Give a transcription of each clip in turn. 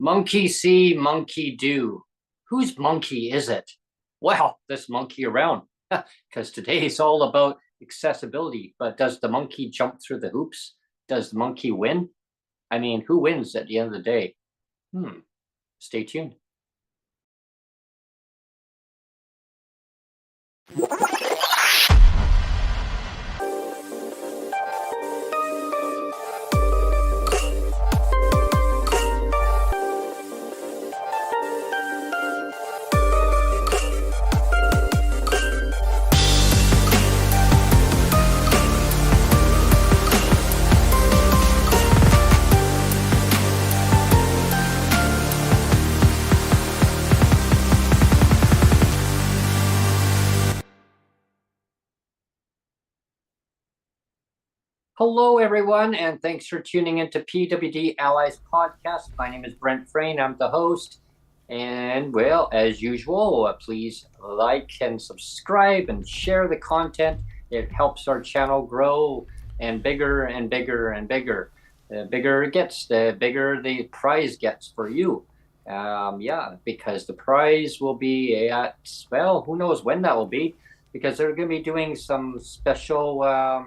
Monkey see, monkey do. Whose monkey is it? Well, this monkey around, because today is all about accessibility. But does the monkey jump through the hoops? Does the monkey win? I mean, who wins at the end of the day? Stay tuned. Hello, everyone, and thanks for tuning into PWD Allies podcast. My name is Brent. I'm the host. And, well, as usual, please like and subscribe and share the content. It helps our channel grow and bigger and bigger and bigger. The bigger it gets, the bigger the prize gets for you. Because the prize will be at, well, who knows when that will be, because they're going to be doing some special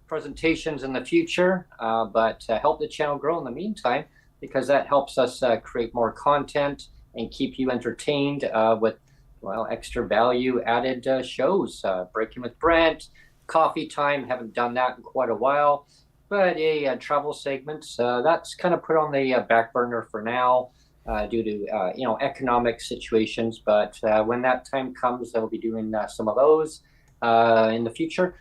presentations in the future, but help the channel grow in the meantime, because that helps us create more content and keep you entertained with, well, extra value added shows. Breaking with Brent, Coffee Time, haven't done that in quite a while, but travel segments, that's kind of put on the back burner for now due to economic situations, but when that time comes, I'll be doing some of those in the future.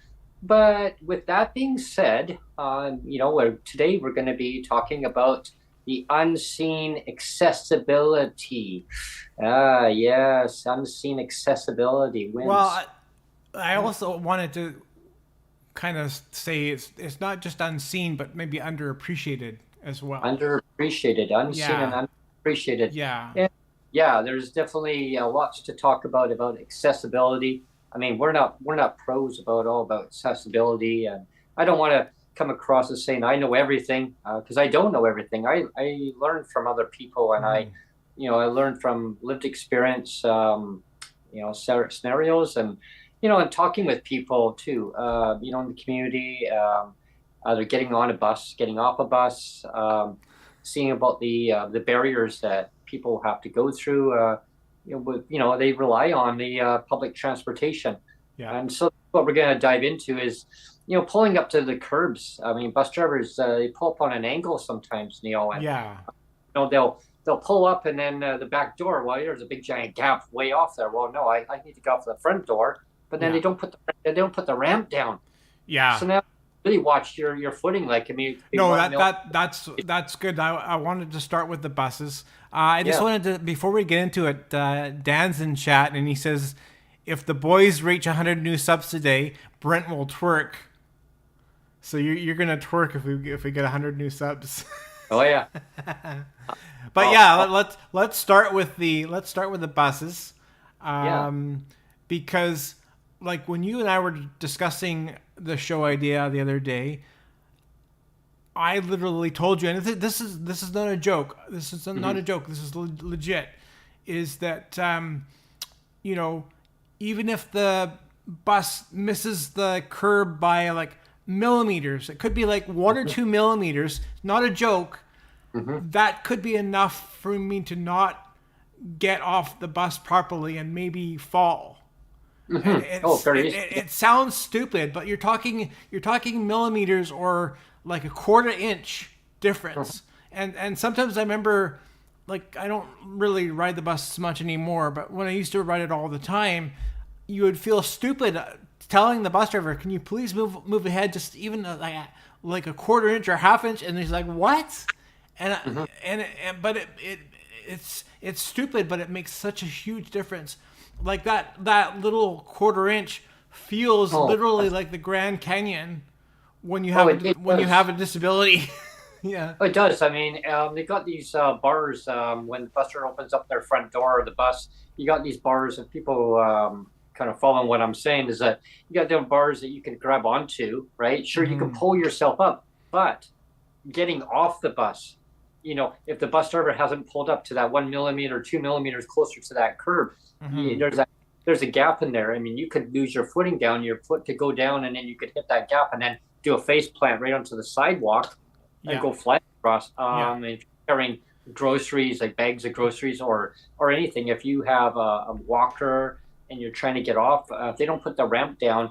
But with that being said, today we're going to be talking about the unseen accessibility. Yes, unseen accessibility wins. Well, I also wanted to kind of say it's not just unseen, but maybe underappreciated as well. Underappreciated, unseen and underappreciated. Yeah. Yeah, there's definitely lots to talk about accessibility. I mean, we're not pros about accessibility, and I don't want to come across as saying I know everything, because I don't know everything. I learn from other people, and I learn from lived experience, scenarios, and and talking with people too, in the community, either getting on a bus, getting off a bus, seeing about the barriers that people have to go through. They rely on the public transportation. Yeah. And so what we're going to dive into is, pulling up to the curbs. I mean, bus drivers, they pull up on an angle sometimes, Neil. And, they'll pull up, and then the back door, well, there's a big giant gap way off there. Well, no, I need to go off the front door, but then they don't put the ramp down. Yeah. So now really watch your footing. Like, I mean, that's good. I wanted to start with the buses. I just wanted to, before we get into it, Dan's in chat and he says, if the boys reach 100 new subs today, Brent will twerk. So you're gonna twerk if we get 100 new subs. Oh yeah. But let's start with the buses, because like when you and I were discussing the show idea the other day, I literally told you, and this is not a joke. This is not a joke. This is legit. Is that even if the bus misses the curb by like millimeters, it could be like 1 or 2 millimeters. Not a joke. That could be enough for me to not get off the bus properly and maybe fall. It sounds stupid, but you're talking millimeters or like a 1/4 inch difference. And sometimes I remember, like, I don't really ride the bus much anymore, but when I used to ride it all the time, you would feel stupid telling the bus driver, can you please move ahead just even like a 1/4 inch or 1/2 inch? And he's like, what? But it's stupid, but it makes such a huge difference. Like that little 1/4 inch feels literally like the Grand Canyon when you have you have a disability. Yeah. Oh, it does. I mean, they got these bars when the bus driver opens up their front door of the bus. You got these bars, and people kind of following what I'm saying is that you got them bars that you can grab onto, right? Sure, you can pull yourself up, but getting off the bus, if the bus driver hasn't pulled up to that 1 millimeter, 2 millimeters closer to that curb, Mm-hmm. there's a gap in there. I mean, you could lose your footing down, your foot could go down, and then you could hit that gap and then do a face plant right onto the sidewalk and Yeah. go flying across. Yeah. If you're carrying groceries, like bags of groceries or anything, if you have a walker and you're trying to get off, if they don't put the ramp down,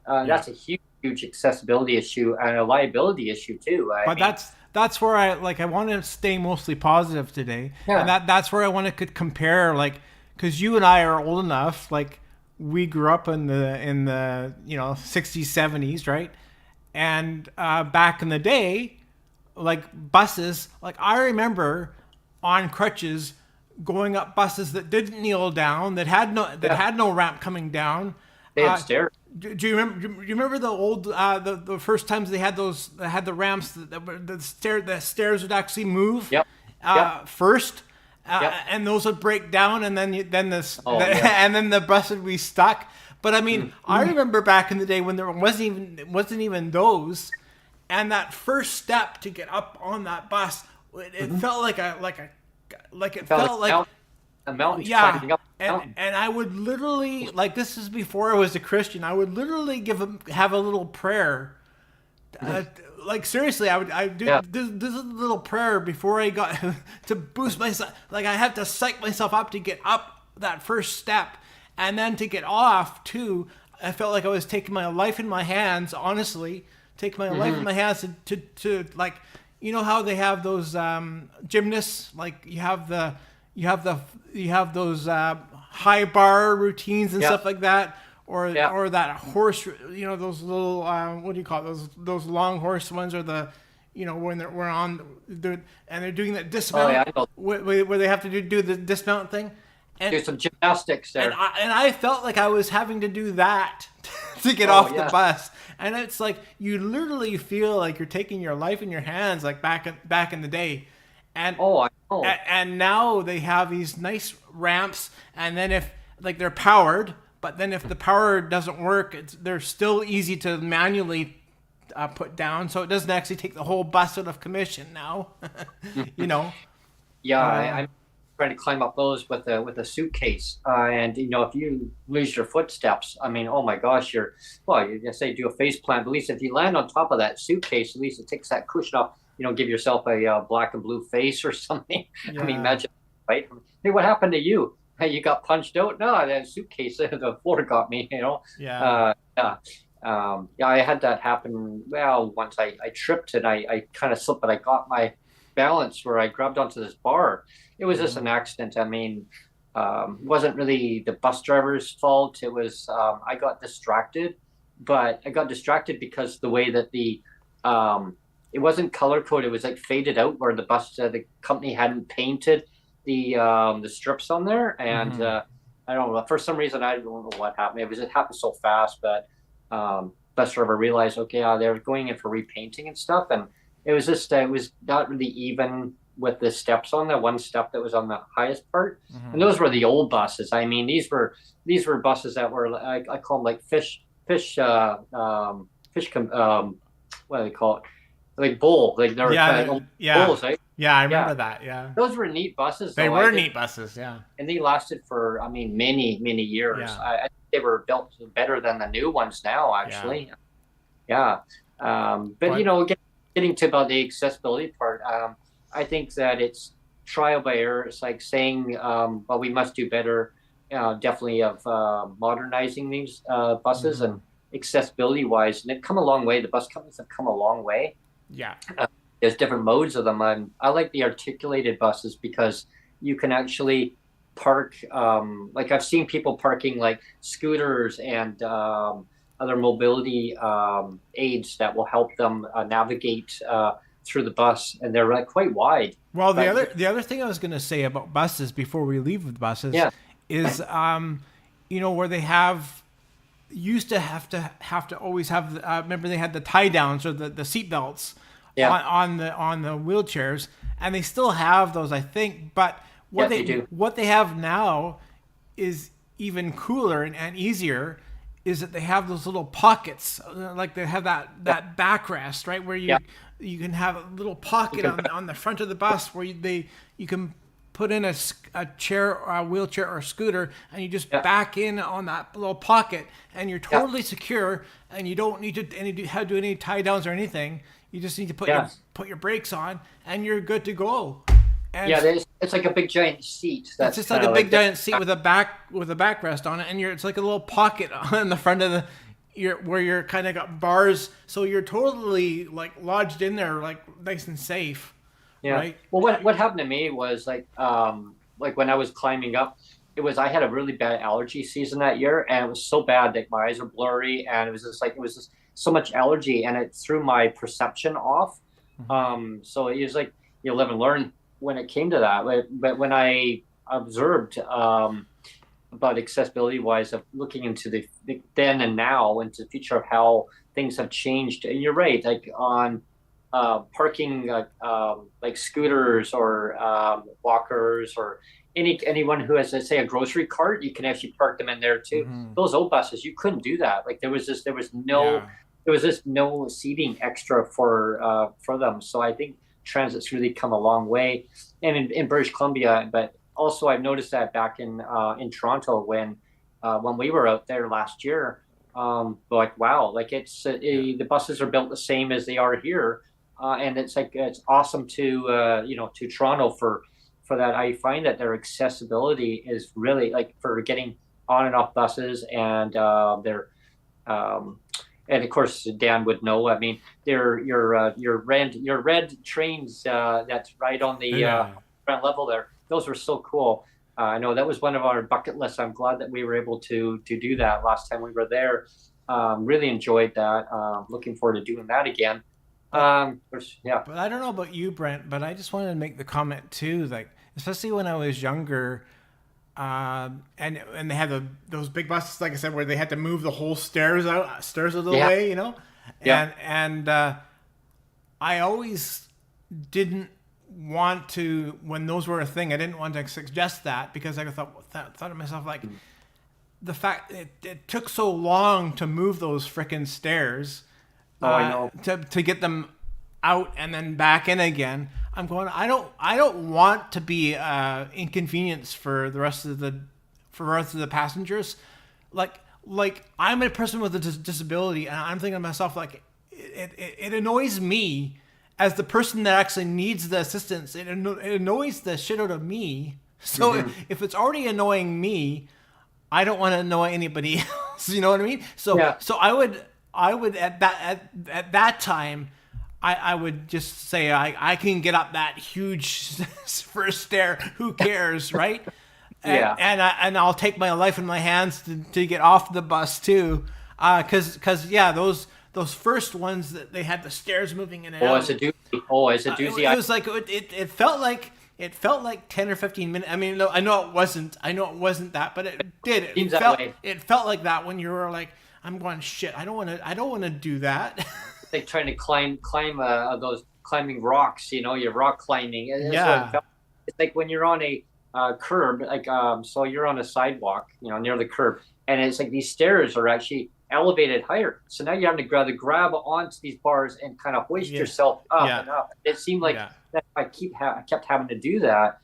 Yeah. that's a huge accessibility issue and a liability issue too. I But mean, that's where I want to stay mostly positive today, and yeah, that's where I want to compare, like, because you and I are old enough, like we grew up in the 60s, 70s, right? And back in the day, like buses, like I remember on crutches going up buses that didn't kneel down, that yeah, had no ramp coming down. they had Uh, stairs. do you remember the old the first times they had the ramps that were the stairs would actually move Yep, yep, first, yep. and those would break down, and then Oh yeah. and then the bus would be stuck. But I mean, I remember back in the day when there wasn't even those, and that first step to get up on that bus, it felt like it Felt felt like like a mountain yeah. climbing up a And mountain. I would literally, like, this is before I was a Christian. I would literally have a little prayer. Like, seriously, I do Yeah. this is a little prayer before I got to boost myself. Like, I had to psych myself up to get up that first step, and then to get off too. I felt like I was taking my life in my hands. Honestly, taking my life in my hands to like, how they have those gymnasts, like you have those high bar routines and Yeah, stuff like that, yeah. or that horse, those little what do you call it? Those long horse ones, or the when they're doing that Oh dismount, yeah, I know. where they have to do the dismount thing, and Do some gymnastics and there. I felt like I was having to do that to get Oh off the yeah. bus. And it's like you literally feel like you're taking your life in your hands, like back in the day. And Oh, I know. and now they have these nice ramps, and then if like they're powered, but then if the power doesn't work, they're still easy to manually put down, so it doesn't actually take the whole bus out of commission now. you know. Yeah, Uh, I'm trying to climb up those with a suitcase, and if you lose your footsteps, I mean, oh my gosh, you just say do a face plant. But at least if you land on top of that suitcase, at least it takes that cushion off. Give yourself a black and blue face or something. I mean, yeah. imagine, right? Hey, what happened to you? Hey, you got punched out? No, that suitcase, the floor got me. Yeah. Yeah. Yeah, I had that happen. Well, once I tripped and I kind of slipped, but I got my balance where I grabbed onto this bar. It was just an accident. I mean, it wasn't really the bus driver's fault. It was I got distracted, but I got distracted because the way that it wasn't color coded. It was like faded out where the company hadn't painted the strips on there, and Hmm. I don't know. For some reason, I don't know what happened. It happened so fast, but bus driver realized, okay, they were going in for repainting and stuff, and it was not really even with the steps on the one step that was on the highest part, and Hmm. those were the old buses. I mean, these were buses that were I call them like what do they call it? Like bowl, like they were Yeah. kind of Yeah. bowls, right? Yeah. I Yeah, remember that. Yeah. those were neat buses, They though. were neat buses. Yeah. And they lasted for, I mean, many years. Yeah. I think they were built better than the new ones now, Yeah. actually. Yeah. But But getting to about the accessibility part, I think that it's trial by error. It's like saying, well, we must do better, definitely of modernizing these buses mhm. and accessibility wise. And they've come a long way. The bus companies have come a long way. Yeah. There's different modes of them. I like the articulated buses because you can actually park. Like I've seen people parking like scooters and other mobility aids that will help them navigate through the bus, and they're like quite wide. Well, But the other thing I was going to say about buses before we leave with buses yeah, is, where they used to have to always have. Remember, they had the tie downs or the seat belts yeah, on the wheelchairs, and they still have those, I think. But yeah, they do. what they have now is even cooler and easier. Is that they have those little pockets, like they have Yeah, that backrest, right, where yeah, you can have a little pocket on the front of the bus where you can put in a chair or a wheelchair or a scooter, and you just back in on that little pocket, and you're totally secure, and you don't need to do any tie downs or anything. You just need to put your brakes on, and you're good to go. And it's like a big giant seat. It's just like a big giant seat with a backrest on it, and it's like a little pocket on the front of where you're kind of got bars, so you're totally like lodged in there, like nice and safe. Yeah. Right? Well, what happened to me was like when I was climbing up, I had a really bad allergy season that year, and it was so bad that my eyes were blurry, and it was just so much allergy, and it threw my perception off. So it was like you live and learn when it came to that. But when I observed about accessibility wise of looking into the then and now into the future of how things have changed, and you're right, like on parking like scooters or walkers or anyone who has, let's say, a grocery cart, you can actually park them in there too. Those old buses, you couldn't do that. Like there was just no seating extra for them. So I think transit's really come a long way, and in British Columbia. But also I've noticed that back in Toronto when we were out there last year, like wow, like the buses are built the same as they are here. And it's awesome to Toronto for that. I find that their accessibility is really like for getting on and off buses, and and of course Dan would know. I mean, your red trains that's right on the ground level there. Those were so cool. I know that was one of our bucket lists. I'm glad that we were able to do that last time we were there. Really enjoyed that. Looking forward to doing that again. But I don't know about you, Brent, but I just wanted to make the comment too, like especially when I was younger, and they had those big buses, like I said, where they had to move the whole stairs out of the way, you know, and I always didn't want to, when those were a thing, I didn't want to suggest that, because I thought to myself, like, the fact it took so long to move those frickin' stairs. I know. To get them out and then back in again. I'm going, I don't want to be inconvenience for the rest of the passengers. Like I'm a person with a disability, and I'm thinking to myself, like, it annoys me as the person that actually needs the assistance. It annoys the shit out of me. So if it's already annoying me, I don't want to annoy anybody else. You know what I mean? So I would at that time, I would just say I can get up that huge first stair. Who cares, right? And I'll take my life in my hands to get off the bus too, because those first ones that they had the stairs moving in and out. It's a doozy. It was like it felt like 10 or 15 minutes. I mean, I know it wasn't that, but it did. It felt like that when you were like, I'm going, shit, I don't want to do that. Like trying to climb those climbing rocks, you're rock climbing. It's like when you're on a curb, like so you're on a sidewalk, near the curb, and it's like these stairs are actually elevated higher. So now you're having to grab onto these bars and kind of hoist yourself up and up. It seemed like that I kept having to do that.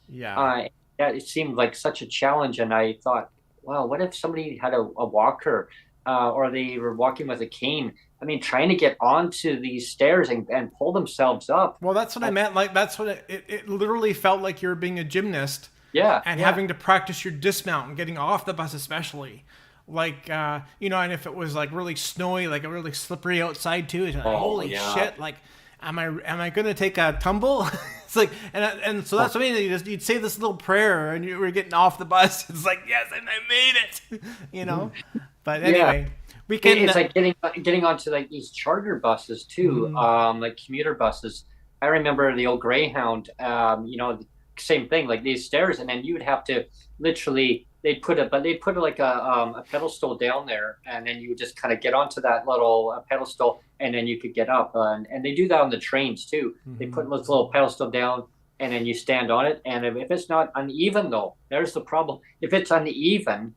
It seemed like such a challenge, and I thought, wow, what if somebody had a walker? Or they were walking with a cane. I mean, trying to get onto these stairs and pull themselves up. Well, that's what I meant. Like, that's what it literally felt like you were being a gymnast. And having to practice your dismount and getting off the bus, especially. Like, and if it was like really snowy, like really slippery outside too, it's like, holy shit! Like, am I going to take a tumble? It's like, and so that's what I mean. You'd say this little prayer, and you were getting off the bus. It's like, yes, and I made it. But anyway, we can. It's like getting onto like these charter buses too, like commuter buses. I remember the old Greyhound. Same thing, like these stairs, and then you would have to literally. They put like a pedestal down there, and then you would just kind of get onto that little pedestal, and then you could get up. And they do that on the trains too. They put this little pedestal down, and then you stand on it. And if it's not uneven, though, there's the problem. If it's uneven,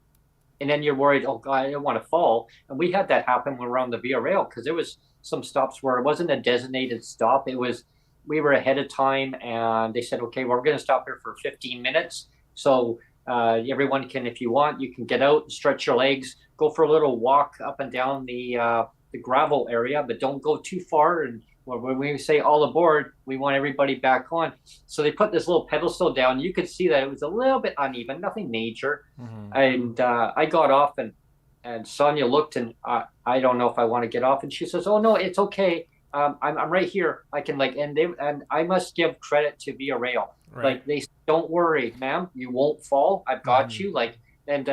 and then you're worried, oh God, I don't want to fall. And we had that happen when we were on the Via Rail, because there was some stops where it wasn't a designated stop. We were ahead of time, and they said, okay, well, we're going to stop here for 15 minutes. So everyone can, if you want, you can get out, stretch your legs, go for a little walk up and down the gravel area, but don't go too far. And when we say all aboard, we want everybody back on. So they put this little pedestal down. You could see that it was a little bit uneven, nothing major. And I got off, and Sonia looked, and I don't know if I want to get off. And she says, oh, no, it's okay. I'm right here. I can and I must give credit to Via Rail. Right. Like, they don't worry, ma'am, you won't fall. I've got you. Like, and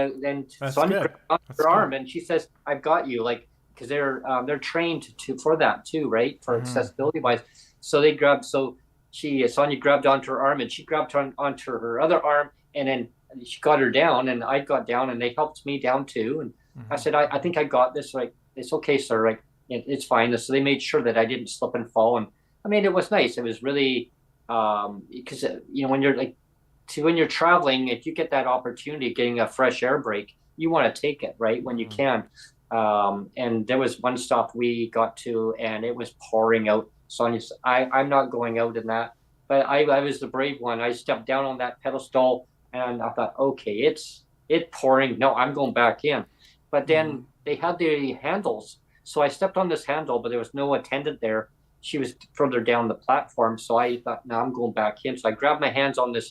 Sonia grabbed onto her arm, and she says, I've got you. Like, because they're trained for that too, right? For accessibility wise. So Sonia grabbed onto her arm, and she grabbed onto her other arm, and then she got her down, and I got down, and they helped me down too. And I said, I think I got this. Like, it's okay, sir. Like, it's fine. So they made sure that I didn't slip and fall. And I mean, it was nice. It was really, because, when you're traveling, if you get that opportunity of getting a fresh air break, you want to take it, right? When you can. And there was one stop we got to, and it was pouring out. Sonia said, I'm not going out in that. But I was the brave one. I stepped down on that pedestal, and I thought, okay, it's pouring. No, I'm going back in. But then they had the handles. So I stepped on this handle, but there was no attendant there. She was further down the platform. So I thought, no, I'm going back in. So I grabbed my hands on the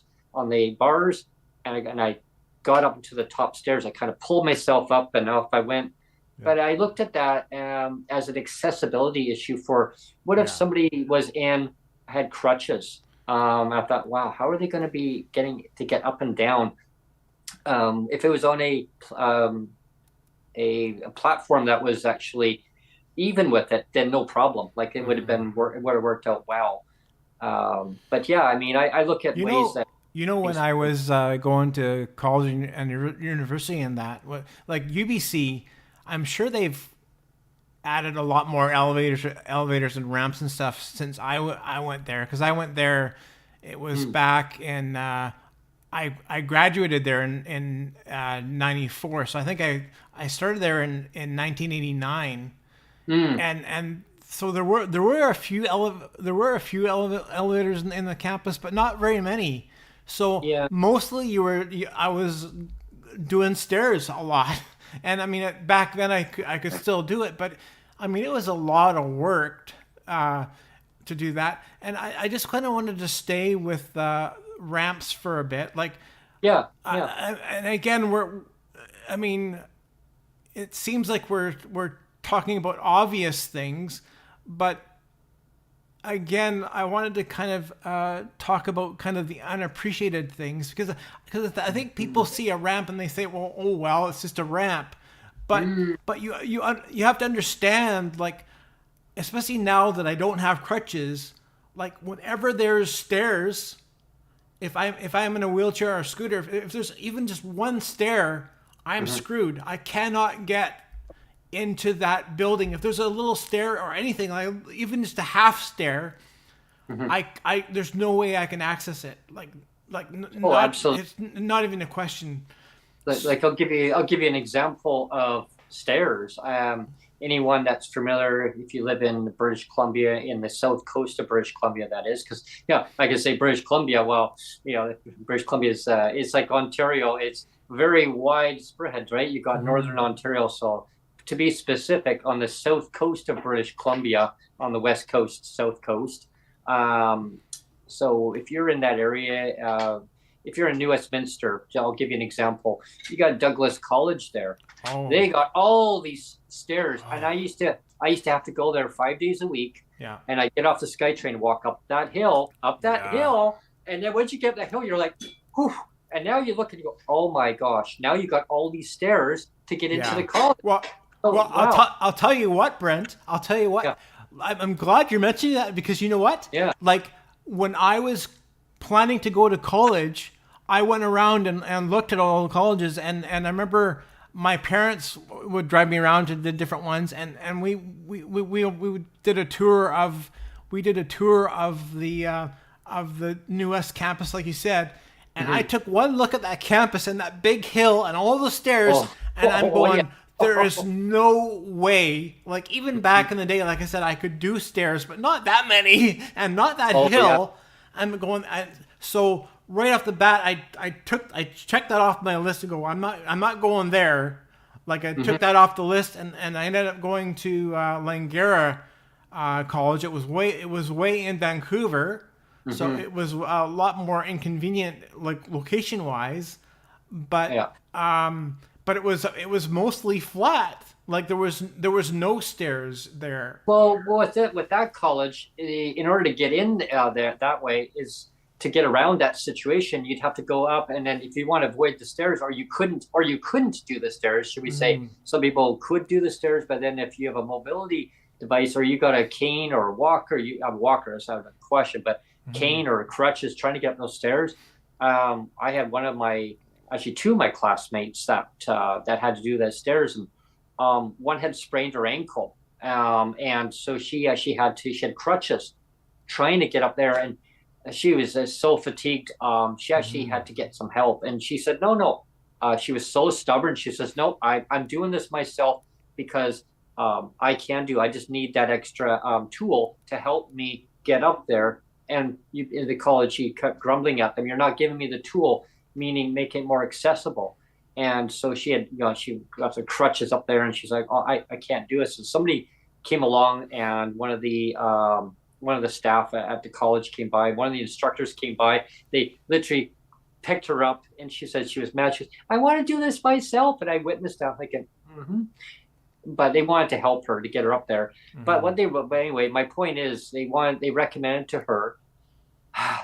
bars, and I got up to the top stairs. I kind of pulled myself up, and off I went. Yeah. But I looked at that as an accessibility issue for what if somebody had crutches? I thought, wow, how are they going to be getting to get up and down? If it was on a platform that was actually even with it, then no problem. Like, it would have worked out well. But yeah, I mean, I look at ways that. When I was going to college and university and that, like UBC, I'm sure they've added a lot more elevators and ramps and stuff since I went there. Because I went there, it was back in, I graduated there in 94. So I think I started there in 1989. And so there were a few elevators in the campus, but not very many. So mostly I was doing stairs a lot. And I mean, back then I could still do it, but I mean, it was a lot of work to do that. And I just kind of wanted to stay with ramps for a bit. Like, and again, it seems like we're talking about obvious things, but again, I wanted to kind of talk about kind of the unappreciated things because I think people see a ramp and they say, well, it's just a ramp, but you have to understand, like, especially now that I don't have crutches, like, whenever there's stairs, if I'm in a wheelchair or a scooter, if there's even just one stair, I'm screwed. I cannot get into that building. If there's a little stair or anything, like even just a half stair, there's no way I can access it. Absolutely. It's not even a question. Like, I'll give you an example of stairs. Anyone that's familiar, if you live in British Columbia, in the south coast of British Columbia, that is, because like I say, British Columbia. Well, British Columbia is it's like Ontario. It's very widespread, right? You got Northern Ontario, so. To be specific, on the south coast of British Columbia, on the west coast, south coast. So if you're in that area, if you're in New Westminster, I'll give you an example. You got Douglas College there. Oh. They got all these stairs, and I used to have to go there 5 days a week. Yeah. And I get off the Skytrain, walk up that hill, and then once you get up that hill, you're like, whew. And now you look and you go, oh my gosh! Now you got all these stairs to get into the college. Well, wow. I'll tell you what, Brent. I'll tell you what. Yeah. I'm glad you're mentioning that because you know what? Yeah. Like, when I was planning to go to college, I went around and looked at all the colleges, and I remember my parents would drive me around to the different ones, and we did a tour of the New West campus, like you said, and I took one look at that campus and that big hill and all the stairs, and I'm going. Yeah. there is no way, like even back in the day, like I said, I could do stairs, but not that many and not that Oh, yeah. hill. So right off the bat, I checked that off my list to go. I'm not going there. Like I took that off the list, and I ended up going to Langara College. It was way in Vancouver, so it was a lot more inconvenient, like location wise. But but it was mostly flat. Like there was no stairs there. Well, with that college, in order to get in there that way is to get around that situation, you'd have to go up, and then if you want to avoid the stairs, or you couldn't do the stairs, should we say? Some people could do the stairs, but then if you have a mobility device, or you got a cane or a walker, a walker is out of the question, but cane or crutches trying to get up those stairs. I had two of my classmates that had to do the stairs, and one had sprained her ankle, and so she had crutches trying to get up there, and she was so fatigued. She actually had to get some help, and she said, no. She was so stubborn. She says, no, I'm doing this myself because I just need that extra tool to help me get up there. And in the college, she kept grumbling at them, you're not giving me the tool, meaning make it more accessible. And so she got the crutches up there, and she's like, oh, I can't do it. So somebody came along, and one of the staff at the college came by. One of the instructors came by. They literally picked her up, and she said she was mad. She said, I want to do this myself. And I witnessed that, thinking, but they wanted to help her to get her up there. But anyway, my point is they recommended to her.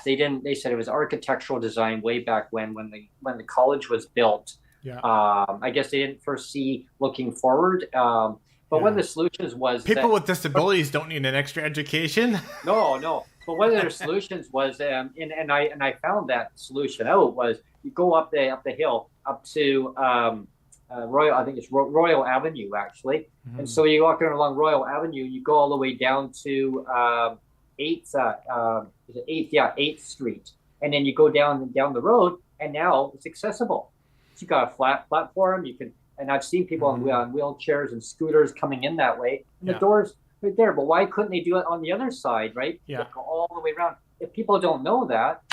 They said it was architectural design way back when the college was built. Yeah. I guess they didn't foresee looking forward. But one of the solutions was people with disabilities don't need an extra education. No. But one of their solutions was, and I found that solution out, was you go up the hill up to Royal. I think it's Royal Avenue actually. And so you walk along Royal Avenue, you go all the way down to 8th Street, and then you go down the road, and now it's accessible. So you got a flat platform. You can. And I've seen people on wheelchairs and scooters coming in that way. And the door's right there. But why couldn't they do it on the other side, right? Yeah. Go all the way around. If people don't know that,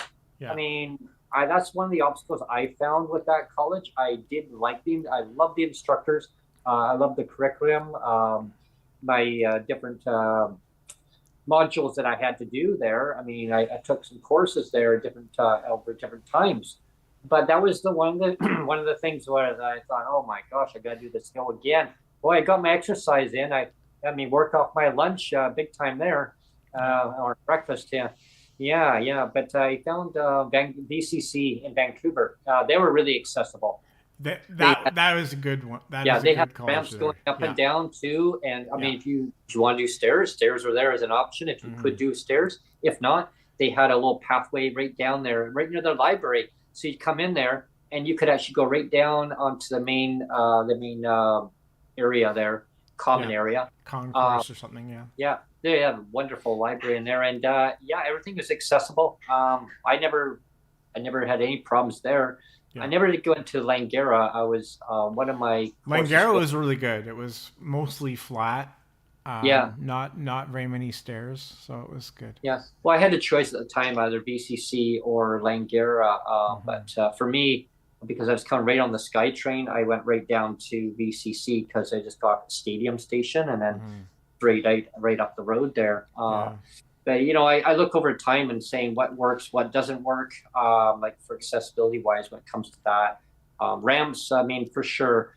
I mean, that's one of the obstacles I found with that college. I did like I love the instructors. I love the curriculum. My different modules that I had to do there. I mean, I took some courses there over different times. But that was one of the things where I thought, oh my gosh, I got to do this hill again. Boy, I got my exercise in. I work off my lunch big time there, or breakfast. Yeah. But I found VCC in Vancouver. They were really accessible. That was a good one. They have ramps going up and down too. And I mean, if you want to do stairs are there as an option if you could do stairs. If not, they had a little pathway right down there, right near the library. So you'd come in there, and you could actually go right down onto the main area there, common area. Concourse or something, yeah. Yeah, they have a wonderful library in there, and everything was accessible. I never had any problems there. Yeah. I never did go into Langara. I was one of my Langara was really good. It was mostly flat. Not very many stairs, so it was good. Yeah. Well, I had a choice at the time, either BCC or Langara. But for me, because I was coming right on the Skytrain, I went right down to BCC because I just got off the stadium station and then right up the road there. But I look over time and saying what works, what doesn't work. Like for accessibility wise, when it comes to that, ramps. I mean, for sure.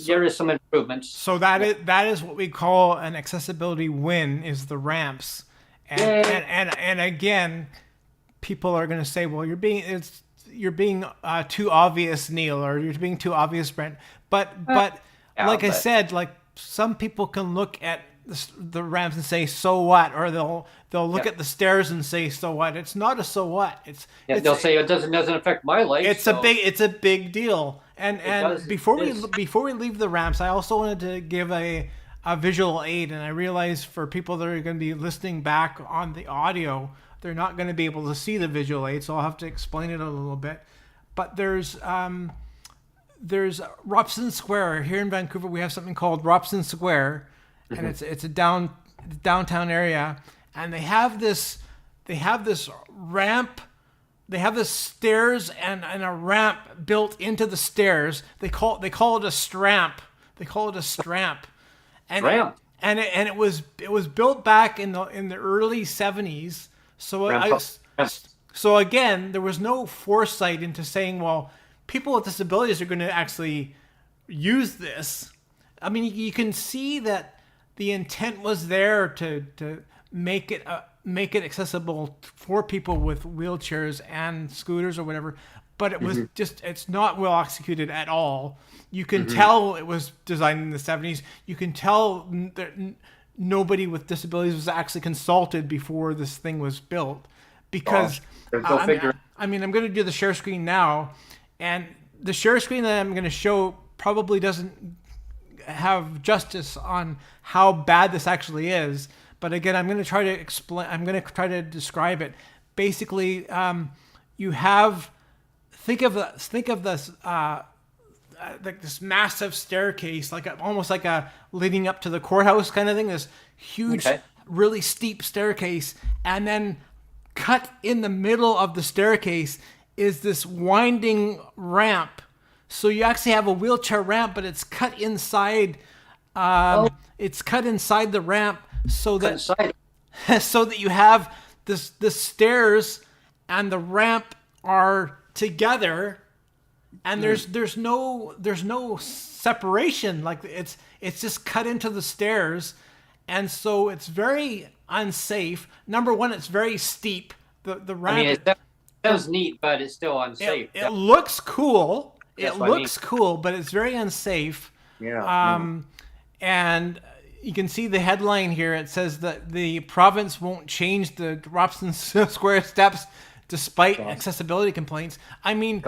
There is some improvements. So that is what we call an accessibility win, is the ramps. And again, people are going to say, well, you're being too obvious, Neil, or you're being too obvious, Brent. But I said, like some people can look at the ramps and say, so what? Or they'll look at the stairs and say, so what? It's not a so what. They'll say it doesn't affect my life. It's a big deal. And before we leave the ramps, I also wanted to give a visual aid, and I realize for people that are going to be listening back on the audio, they're not going to be able to see the visual aid, so I'll have to explain it a little bit. But there's there's Robson Square here in Vancouver. We have something called Robson Square, and it's a downtown area, and they have this ramp. They have this stairs and a ramp built into the stairs. They call it a STRAMP. They call it a STRAMP. And Ramp. It was built back in the early 70s. So again, there was no foresight into saying, well, people with disabilities are going to actually use this. I mean, you can see that the intent was there to make it accessible for people with wheelchairs and scooters or whatever, but it was it's not well executed at all. You can tell it was designed in the 70s. You can tell that nobody with disabilities was actually consulted before this thing was built, because I'm going to do the share screen now, and the share screen that I'm going to show probably doesn't have justice on how bad this actually is. But again, I'm going to try to explain. I'm going to try to describe it. Basically, you have think of this like this massive staircase, almost like a leading up to the courthouse kind of thing. This huge, really steep staircase, and then cut in the middle of the staircase is this winding ramp. So you actually have a wheelchair ramp, but it's cut inside. It's cut inside the ramp so that you have the stairs and the ramp are together, and there's no separation. Like it's just cut into the stairs, and so it's very unsafe. Number one, it's very steep. The ramp. I mean, it sounds neat, but it's still unsafe. It looks cool. Cool, but it's very unsafe. Yeah. And you can see the headline here. It says that the province won't change the Robson Square steps despite accessibility complaints. I mean,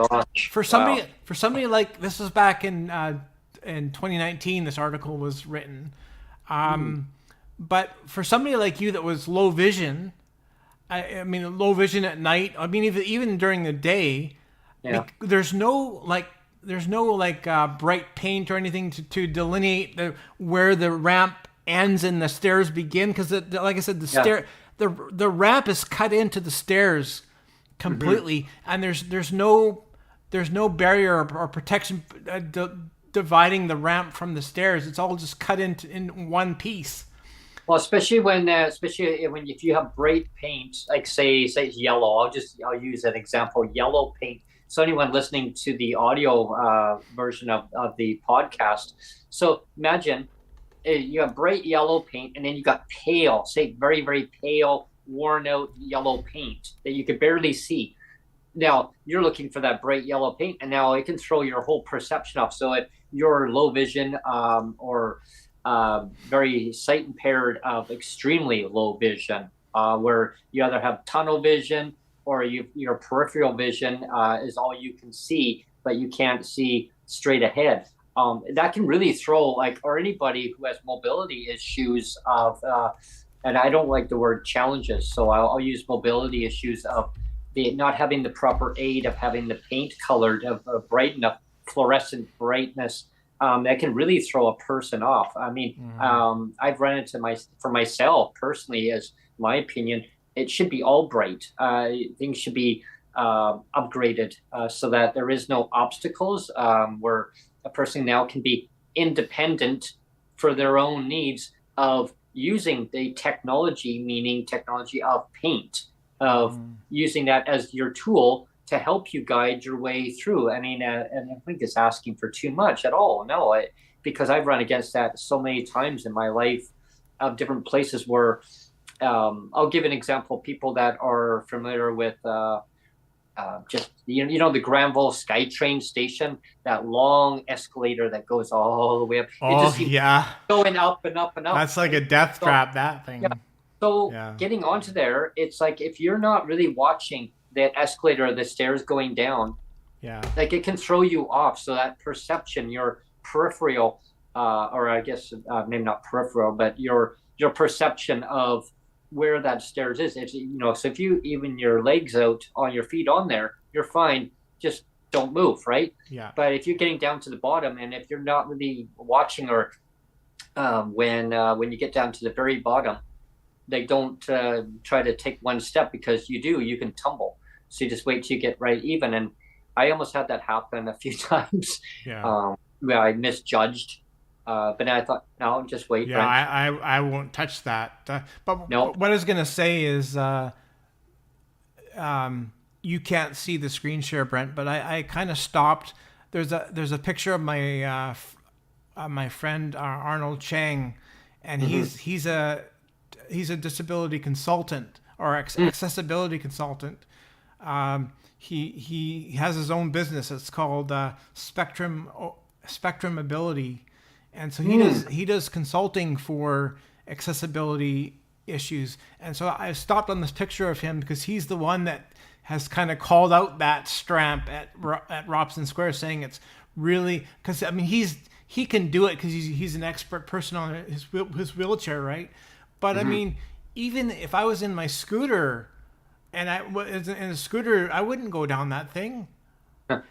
for somebody like this was back in 2019. This article was written. But for somebody like you that was low vision, I mean, low vision at night. I mean, even during the day, there's no bright paint or anything to delineate where the ramp ends and the stairs begin, because like I said, the ramp is cut into the stairs completely, and there's no barrier or protection dividing the ramp from the stairs. It's all just cut in one piece. Well, especially when if you have bright paint, like say it's yellow. I'll use an example: yellow paint. So anyone listening to the audio version of the podcast, so imagine you have bright yellow paint, and then you got pale, say very, very pale, worn out yellow paint that you could barely see. Now you're looking for that bright yellow paint, and now it can throw your whole perception off. So if you're low vision or very sight impaired of extremely low vision, where you either have tunnel vision or your peripheral vision is all you can see, but you can't see straight ahead. That can really throw, or anybody who has mobility issues of, and I don't like the word challenges, so I'll use mobility issues of not having the proper aid of having the paint colored of bright enough fluorescent brightness. That can really throw a person off. I mean, I've run into for myself personally, as my opinion, it should be all bright. Things should be upgraded so that there is no obstacles, where a person now can be independent for their own needs of using the technology, meaning technology of paint, of using that as your tool to help you guide your way through. I mean, and I think it's asking for too much at all. No, because I've run against that so many times in my life of different places where, I'll give an example. People that are familiar with just, the Granville Skytrain station, that long escalator that goes all the way up. Oh, it just seems going up and up and up. That's like a death trap, that thing. Yeah. So getting onto there, it's like if you're not really watching that escalator or the stairs going down, like it can throw you off. So that perception, your peripheral, or I guess maybe not peripheral, but your perception of where that stairs is. It's, so if you even your legs out on your feet on there, you're fine. Just don't move, right? Yeah. But if you're getting down to the bottom, and if you're not really watching, or when you get down to the very bottom, they don't try to take one step, because you can tumble. So you just wait till you get right even. And I almost had that happen a few times, Yeah. where I misjudged. But then I thought, no, just wait, Yeah, Brent. I won't touch that. No. But what I was gonna say is, you can't see the screen share, Brent, but I kind of stopped. There's a picture of my friend Arnold Chang, and he's a disability consultant or accessibility consultant. He has his own business. It's called Spectrum Ability, and so he does consulting for accessibility issues. And so I stopped on this picture of him because he's the one that has kind of called out that STRAMP at Robson Square, saying it's really, because I mean he can do it because he's an expert person on his wheelchair, right? But I mean, even if I was in my scooter and I was in a scooter, I wouldn't go down that thing.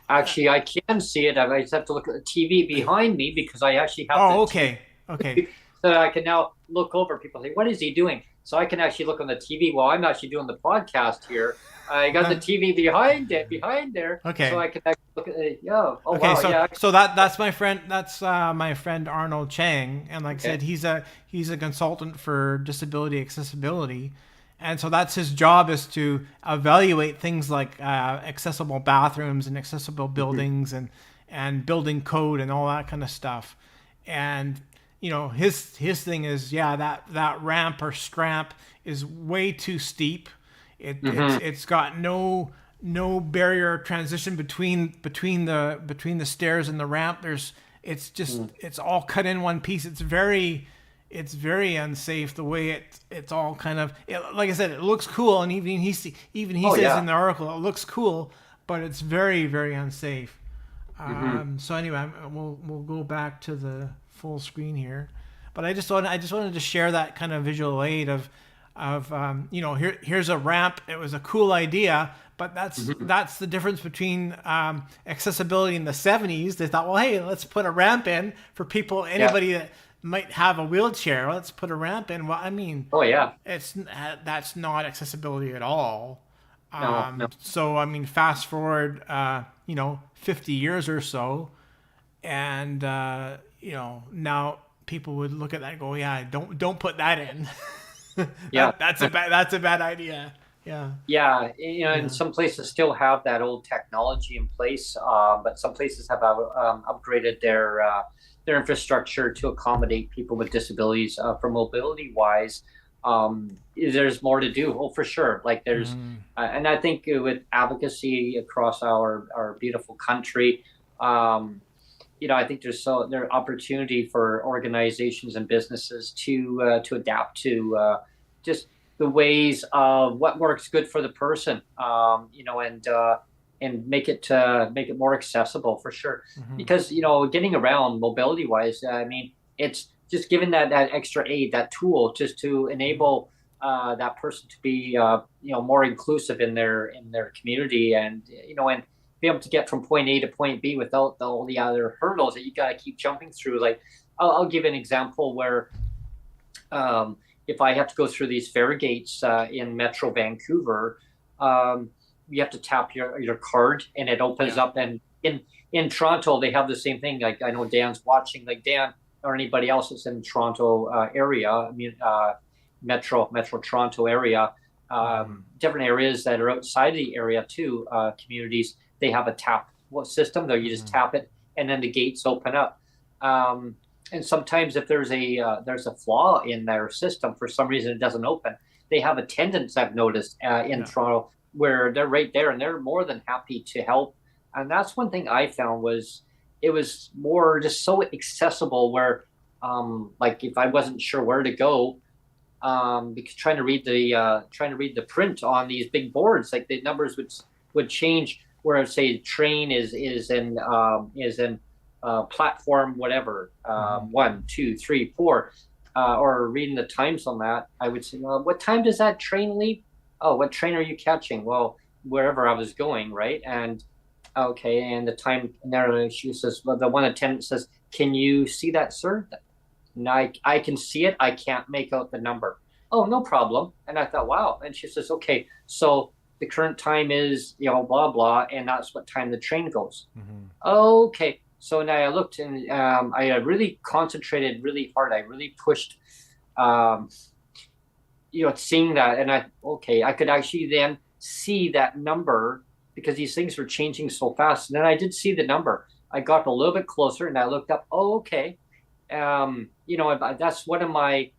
Actually, I can see it. I just have to look at the TV behind me, because I actually have Oh, the okay, okay. TV, so I can now look over. People say, "What is he doing?" So I can actually look on the TV while I'm actually doing the podcast here. I got the TV behind there, Okay. so I can actually look at it. Yeah. Oh Okay, wow. Yeah. so that's my friend. That's my friend Arnold Chang, and like I Okay. said, he's a consultant for disability accessibility, and so that's his job, is to evaluate things like accessible bathrooms and accessible buildings and building code and all that kind of stuff. And his thing is, yeah, that ramp or STRAMP is way too steep. It's got no barrier transition between the stairs and the ramp. It's all cut in one piece. It's very unsafe the way it's all kind of, like I said, it looks cool, and even he says Yeah. in the article it looks cool, but it's very, very unsafe. So anyway, we'll go back to the full screen here, but I just wanted to share that kind of visual aid of here's a ramp. It was a cool idea, but that's the difference between accessibility in the 70s. They thought, well, hey, let's put a ramp in for anybody that might have a wheelchair. Let's put a ramp in. Well, I mean, Oh yeah. that's not accessibility at all. No. So I mean, fast forward 50 years or so, and now people would look at that and go, yeah, don't put that in. Yeah. That's a bad idea. Yeah. Yeah, and some places still have that old technology in place, but some places have upgraded their infrastructure to accommodate people with disabilities. For mobility wise, there's more to do. Oh, for sure. Like and I think with advocacy across our beautiful country, I think there's opportunity for organizations and businesses to adapt to just the ways of what works good for the person, and make it more accessible, for sure. Because getting around mobility wise, I mean, it's just giving that extra aid, that tool, just to enable that person to be more inclusive in their community, and and be able to get from point A to point B without all the other hurdles that you got to keep jumping through. Like I'll give an example where if I have to go through these fare gates in Metro Vancouver, you have to tap your card, and it opens up. And in Toronto, they have the same thing. Like I know Dan's watching. Like Dan or anybody else that's in Toronto area, I mean Metro Toronto area, different areas that are outside of the area too, communities. They have a tap system, though. You just tap it, and then the gates open up. And sometimes if there's a flaw in their system, for some reason it doesn't open, they have attendants, I've noticed in Toronto, where they're right there and they're more than happy to help. And that's one thing I found was it was more just so accessible, where like if I wasn't sure where to go, because trying to read the print on these big boards, like the numbers would change, where say train is in platform whatever, 1, 2, 3, 4, or reading the times on that, I would say, well, what time does that train leave? Oh, what train are you catching? Well, wherever I was going, right? And Okay, and the time there, she says, well, the one attendant says, "Can you see that, sir?" And I can see it. I can't make out the number. Oh, no problem. And I thought, wow. And she says, okay, so the current time is, blah, blah. And that's what time the train goes. Okay. So now I looked and I really concentrated really hard. I really pushed, um, seeing that. And I could actually then see that number because these things were changing so fast. And then I did see the number. I got a little bit closer and I looked up. Oh, okay. That's one of my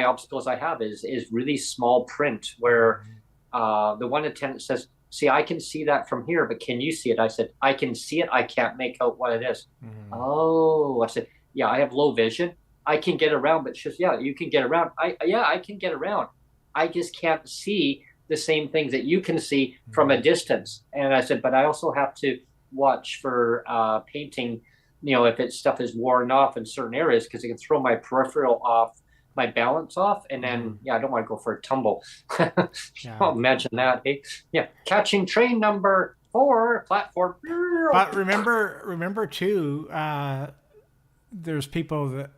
obstacles I have is really small print where the one attendant says, "See, I can see that from here, but can you see it?" I said, "I can see it. I can't make out what it is." Oh, I said, "Yeah, I have low vision. I can get around." But she says, "Yeah, you can get around." I can get around. I just can't see the same things that you can see from a distance. And I said, "But I also have to watch for painting, if its stuff is worn off in certain areas because it can throw my peripheral off, my balance off, and then I don't want to go for a tumble." Imagine that. Hey, yeah, catching train number 4, platform. But remember too, there's people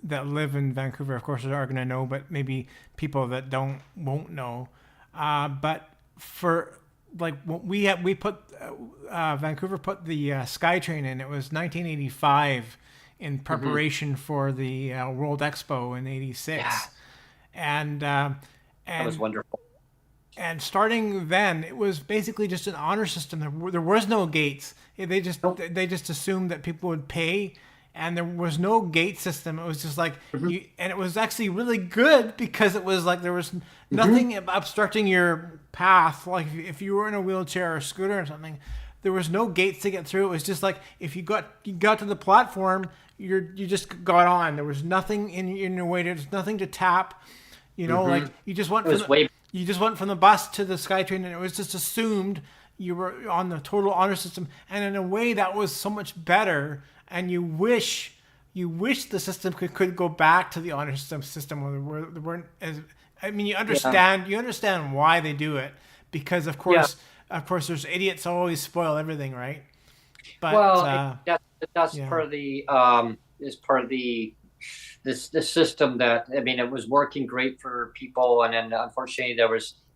that live in Vancouver, of course, are going to know, but maybe people that won't know. But for like we put Vancouver put the Skytrain in. It was 1985 in preparation for the World Expo in '86, and that was wonderful. And starting then, it was basically just an honor system. There was no gates. They just assumed that people would pay, and there was no gate system. It was just like and it was actually really good because it was like there was nothing obstructing your path. Like if you were in a wheelchair or a scooter or something, there was no gates to get through. It was just like if you got to the platform, you just got on. There was nothing in your way. There's nothing to tap. Like you just went from the bus to the Skytrain, and it was just assumed you were on the total honor system. And in a way, that was so much better. And you wish the system could go back to the honor system where there weren't as. I mean, you understand why they do it because of course there's idiots always spoil everything, right? But that's part of the this system that it was working great for people, and then unfortunately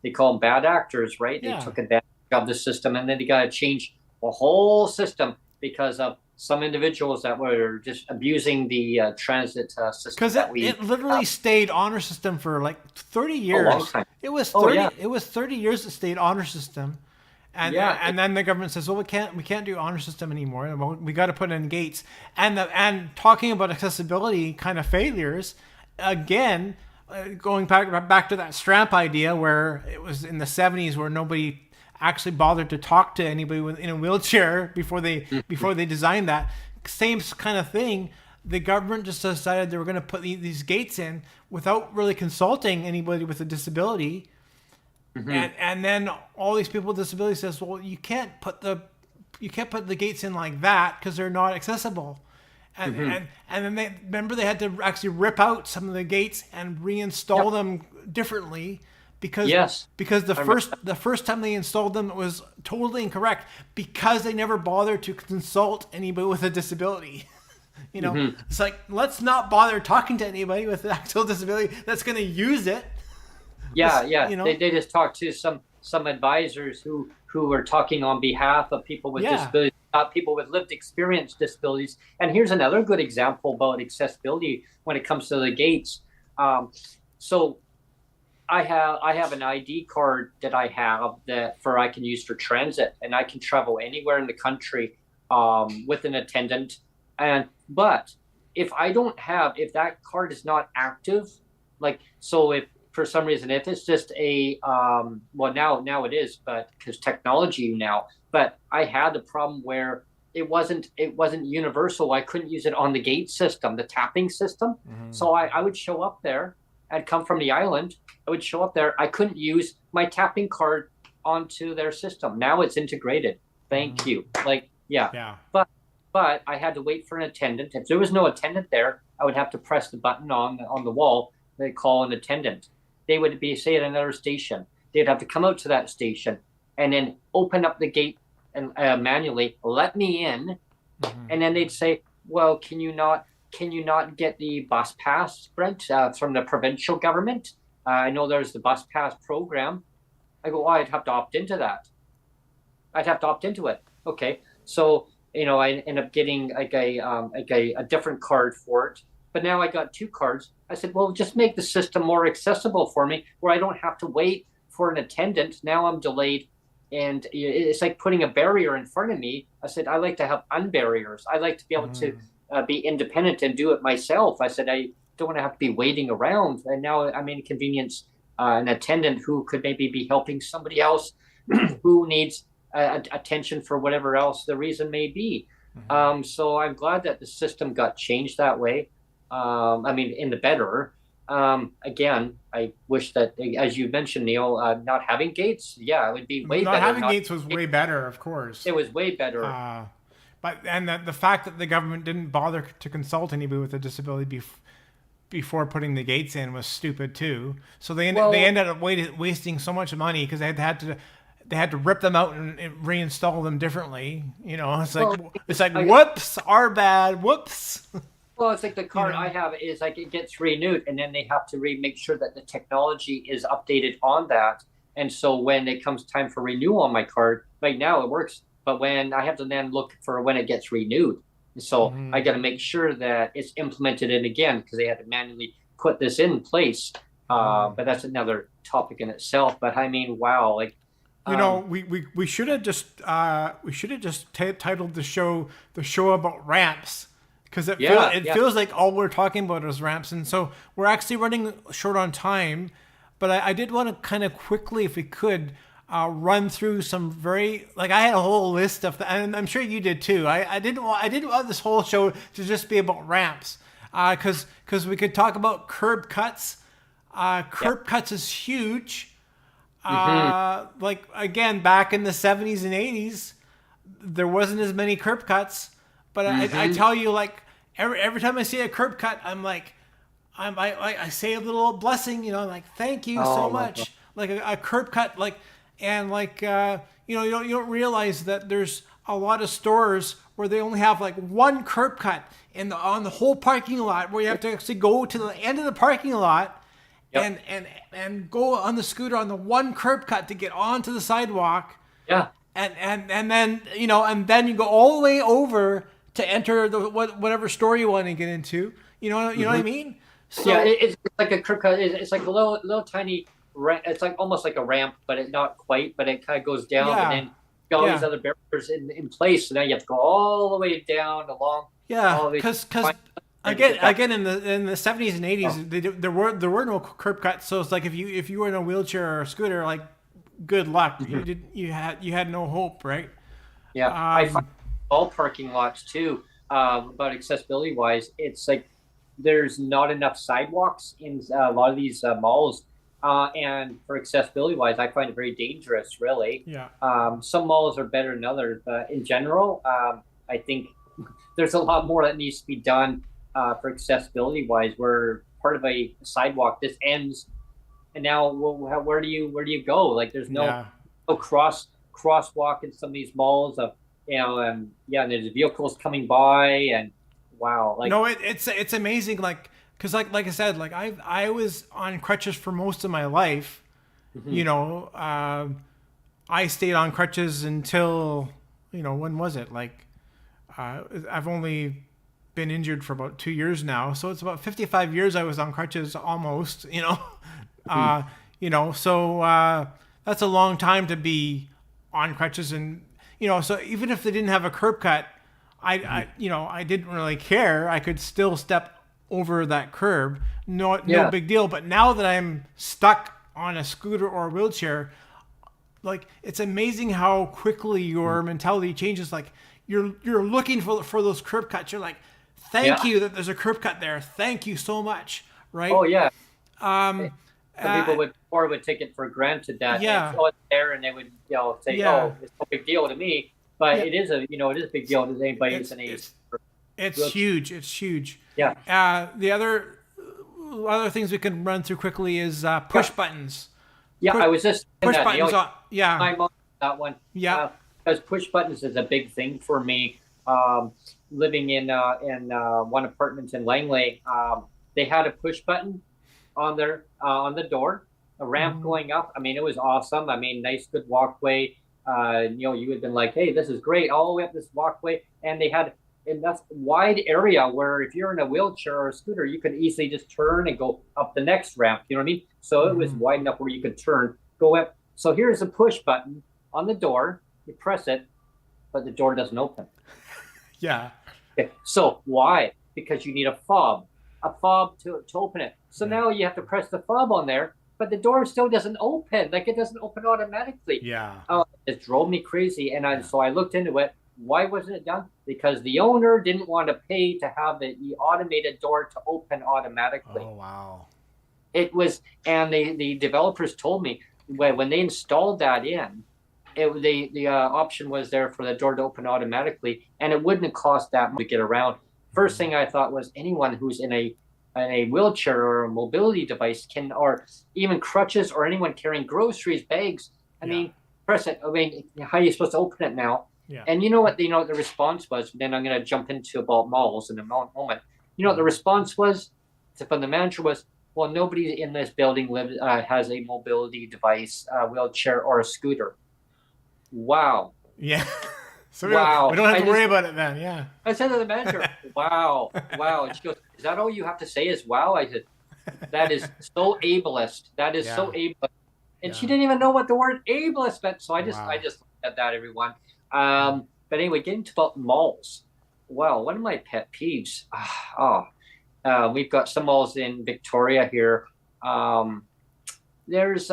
they call them bad actors, right? They took advantage of the system, and then they got to change the whole system because of some individuals that were just abusing the transit system. Because it literally stayed honor system for like 30 years. A long time. It was 30. It was 30 years it stayed honor system, and then the government says, "Well, we can't do honor system anymore. We got to put in gates." And talking about accessibility kind of failures, again, going back to that STRAMP idea where it was in the 70s where nobody actually bothered to talk to anybody in a wheelchair before they designed that. Same kind of thing. The government just decided they were going to put these gates in without really consulting anybody with a disability. And then all these people with disabilities says, "Well, you can't put the gates in like that because they're not accessible." And then they had to actually rip out some of the gates and reinstall them differently. Because the first time they installed them, it was totally incorrect because they never bothered to consult anybody with a disability. It's like, let's not bother talking to anybody with an actual disability that's going to use it. They just talked to some advisors who were talking on behalf of people with disabilities, not people with lived experience disabilities. And here's another good example about accessibility when it comes to the gates. So I have an ID card that I have I can use for transit, and I can travel anywhere in the country with an attendant. But if that card is not active, if for some reason, if it's just now it is, but because technology now, but I had the problem where it wasn't universal. I couldn't use it on the gate system, the tapping system. So I would show up there. I'd come from the island. I would show up there. I couldn't use my tapping card onto their system. Now it's integrated. Thank you. But I had to wait for an attendant. If there was no attendant there, I would have to press the button on the wall. They call an attendant. They would be, say, at another station. They'd have to come out to that station and then open up the gate and manually let me in, Mm-hmm. and then they'd say, well, can you not get the bus pass, Brent, from the provincial government? I know there's the bus pass program. I go, I'd have to opt into that. I'd have to opt into it. Okay, so I end up getting a different card for it. But now I got two cards. I said, well, just make the system more accessible for me, where I don't have to wait for an attendant. Now I'm delayed, and it's like putting a barrier in front of me. I said, I like to have unbarriers. I like to be able to be independent and do it myself. I said, I don't want to have to be waiting around. And now I'm inconvenience an attendant who could maybe be helping somebody else who needs attention for whatever else the reason may be. So I'm glad that the system got changed that way. In the better. Again, I wish that, as you mentioned, Neil, not having gates, it would be way better. Not having gates was way better, of course. It was way better. But the fact that the government didn't bother to consult anybody with a disability before putting the gates in was stupid too. So they ended up wasting so much money because they had to rip them out and reinstall them differently. It's like whoops, our bad, whoops. Well, it's like the card I have is like it gets renewed, and then they have to make sure that the technology is updated on that. And so when it comes time for renewal on my card, right now it works, but when I have to then look for when it gets renewed, so I got to make sure that it's implemented in again because they had to manually put this in place. But that's another topic in itself. But I mean, wow, like. We should have just titled the show about ramps. Because it feels like all we're talking about is ramps. And so we're actually running short on time. But I did want to kind of quickly, if we could, run through some I had a whole list of, and I'm sure you did too. I didn't want this whole show to just be about ramps. Because we could talk about curb cuts. Curb cuts is huge. Again, back in the 70s and 80s, there wasn't as many curb cuts. But I tell you, like, every time I see a curb cut, I say a little blessing, like, thank you so much. Like a curb cut, you don't realize that there's a lot of stores where they only have like one curb cut on the whole parking lot, where you have to actually go to the end of the parking lot and go on the scooter on the one curb cut to get onto the sidewalk. Yeah. And then, and then you go all the way over to enter whatever store you want to get into. You know what I mean? So, it's like a curb cut. It's like a little tiny. It's like almost like a ramp, but it not quite. But it kind of goes down, and then got all these other barriers in place. So now you have to go all the way down along. Yeah, because again in the 70s and 80s, there were no curb cuts. So it's like if you were in a wheelchair or a scooter, like, good luck. You had no hope, right? Yeah, I find all parking lots too, about accessibility wise, it's like there's not enough sidewalks in a lot of these malls, and for accessibility wise, I find it very dangerous, really. Yeah. Some malls are better than others, but in general, I think there's a lot more that needs to be done for accessibility wise, where part of a sidewalk this ends, and now where do you go? Like, there's no crosswalk in some of these malls of. And there's vehicles coming by, and wow, like, no, it's amazing, like, because like I said, like I was on crutches for most of my life. I stayed on crutches until when was it? Like, I've only been injured for about 2 years now, so it's about 55 years I was on crutches almost. So that's a long time to be on crutches. And so even if they didn't have a curb cut, I didn't really care. I could still step over that curb. No big deal. But now that I'm stuck on a scooter or a wheelchair, like, it's amazing how quickly your mentality changes. Like, you're looking for those curb cuts. You're like, thank you that there's a curb cut there. Thank you so much. Right? Oh yeah. Some people would take it for granted that it's there, and they would say, "Oh, it's no big deal to me." But it is a big deal to anybody who's an age. It's huge. It's huge. Yeah. The other things we can run through quickly is push buttons. Yeah, I was just push buttons. I'm on that one. Yeah. because push buttons is a big thing for me. Living in one apartment in Langley, they had a push button on the door, a ramp going up. I mean, it was awesome. I mean, nice, good walkway. You had been like, hey, this is great, all the way up this walkway, and they had in that wide area where if you're in a wheelchair or a scooter, you could easily just turn and go up the next ramp. You know what I mean? So it was wide enough where you could turn, go up. So here's a push button on the door. You press it, but the door doesn't open. Yeah. Okay. So why? Because you need a fob to open it. So now you have to press the fob on there, but the door still doesn't open. Like it doesn't open automatically. Yeah. It drove me crazy. And so I looked into it. Why wasn't it done? Because the owner didn't want to pay to have the automated door to open automatically. Oh, wow. It was, and the developers told me when they installed that in, the option was there for the door to open automatically, and it wouldn't cost that much to get around. First thing I thought was anyone who's in a wheelchair or a mobility device can, or even crutches, or anyone carrying groceries, bags. I mean, press it. I mean, how are you supposed to open it now? Yeah. And you know what the response was? Then I'm going to jump into about malls in a moment. You know what the response was from the manager was, well, nobody in this building has a mobility device, wheelchair, or a scooter. Wow. Yeah. So wow. we don't have to worry about it then. Yeah. I said to the manager, wow. And she goes, is that all you have to say is wow? I said, that is so ableist. That is so ableist. And she didn't even know what the word ableist meant. So I just looked at that, everyone. But anyway, getting to about malls. Well, one of my pet peeves. We've got some malls in Victoria here. There's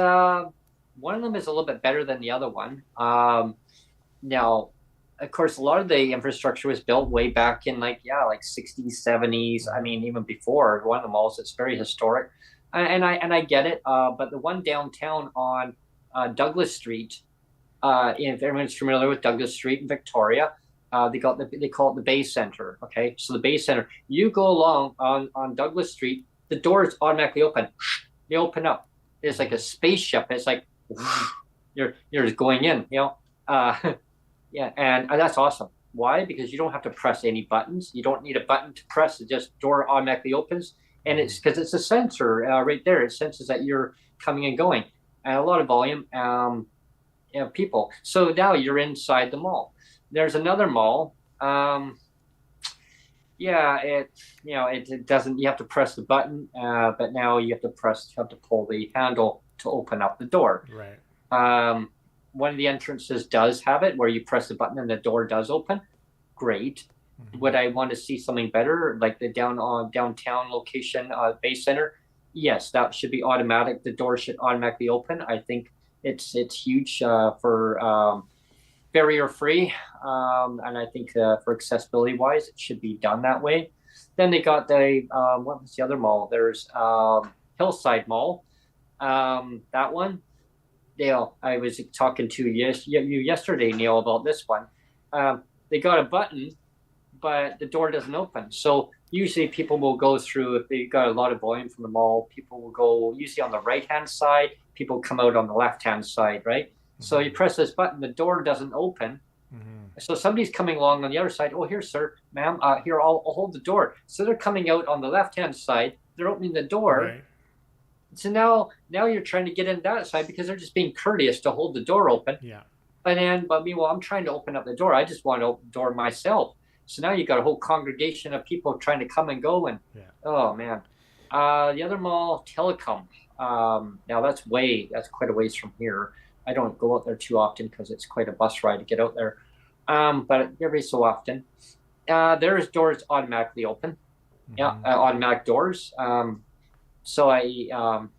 one of them is a little bit better than the other one. Now, of course, a lot of the infrastructure was built way back in like 60s, 70s. I mean, even before one of the malls, it's very historic, and I get it. But the one downtown on Douglas Street, if everyone's familiar with Douglas Street in Victoria, they call it the Bay Center. Okay, so the Bay Center, you go along on Douglas Street, the doors automatically open. They open up. It's like a spaceship. It's like you're just going in. And that's awesome. Why? Because you don't have to press any buttons. You don't need a button to press. It just door automatically opens, and it's because it's a sensor right there. It senses that you're coming and going, and a lot of volume. People. So now you're inside the mall. There's another mall. It doesn't. You have to press the button, but now you have to pull the handle to open up the door. Right. One of the entrances does have it where you press the button and the door does open. Great. Would I want to see something better, like the downtown location, Bay Center? Yes, that should be automatic. The door should automatically open. I think it's huge for barrier free, and I think for accessibility wise, it should be done that way. Then they got what was the other mall? There's Hillside Mall. That one. Dale, I was talking to you yesterday, Neil, about this one. They got a button, but the door doesn't open. So usually people will go through, if they got a lot of volume from the mall, people will go usually on the right-hand side, people come out on the left-hand side, right? So you press this button, the door doesn't open. So somebody's coming along on the other side. Oh, here, sir, ma'am, here, I'll hold the door. So they're coming out on the left-hand side. They're opening the door. Right. So now you're trying to get in that side because they're just being courteous to hold the door open. Yeah. But meanwhile, I'm trying to open up the door. I just want to open the door myself. So now you got a whole congregation of people trying to come and go. And oh man, the other mall, Telecom. Now that's quite a ways from here. I don't go out there too often because it's quite a bus ride to get out there. But every so often, there's doors automatically open. Automatic doors. So and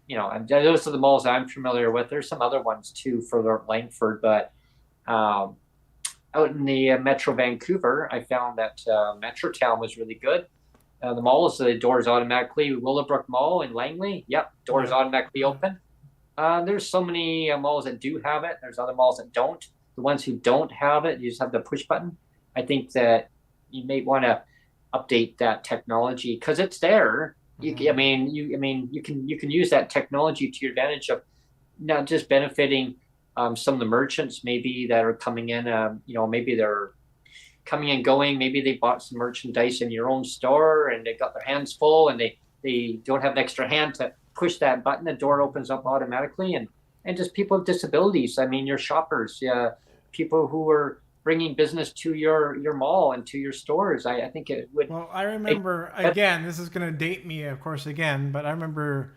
those are the malls I'm familiar with. There's some other ones too further up Langford, but out in the Metro Vancouver, I found that Metrotown was really good. The malls, the doors automatically. Willowbrook Mall in Langley, doors automatically open. There's so many malls that do have it. There's other malls that don't. The ones who don't have it, you just have the push button. I think that you may want to update that technology because it's there. You can use that technology to your advantage of not just benefiting some of the merchants maybe that are coming in, maybe they're coming and going. Maybe they bought some merchandise in your own store and they got their hands full and they don't have an extra hand to push that button. The door opens up automatically. And just people with disabilities. I mean, your shoppers, people who are bringing business to your mall and to your stores. I think it would. Well, I remember, again, this is going to date me, of course, again, but I remember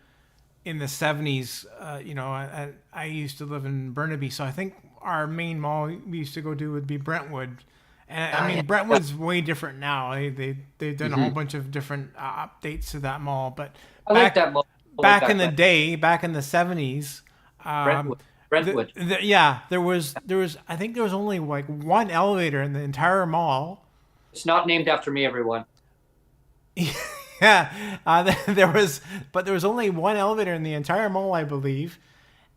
in the 70s, I used to live in Burnaby, so I think our main mall we used to go to would be Brentwood. And I mean, Brentwood's way different now. They've done a whole bunch of different updates to that mall. But I like that mall. Back in the day, back in the 70s, Brentwood. There was I think there was only like one elevator in the entire mall. It's not named after me, everyone. There was only one elevator in the entire mall, I believe,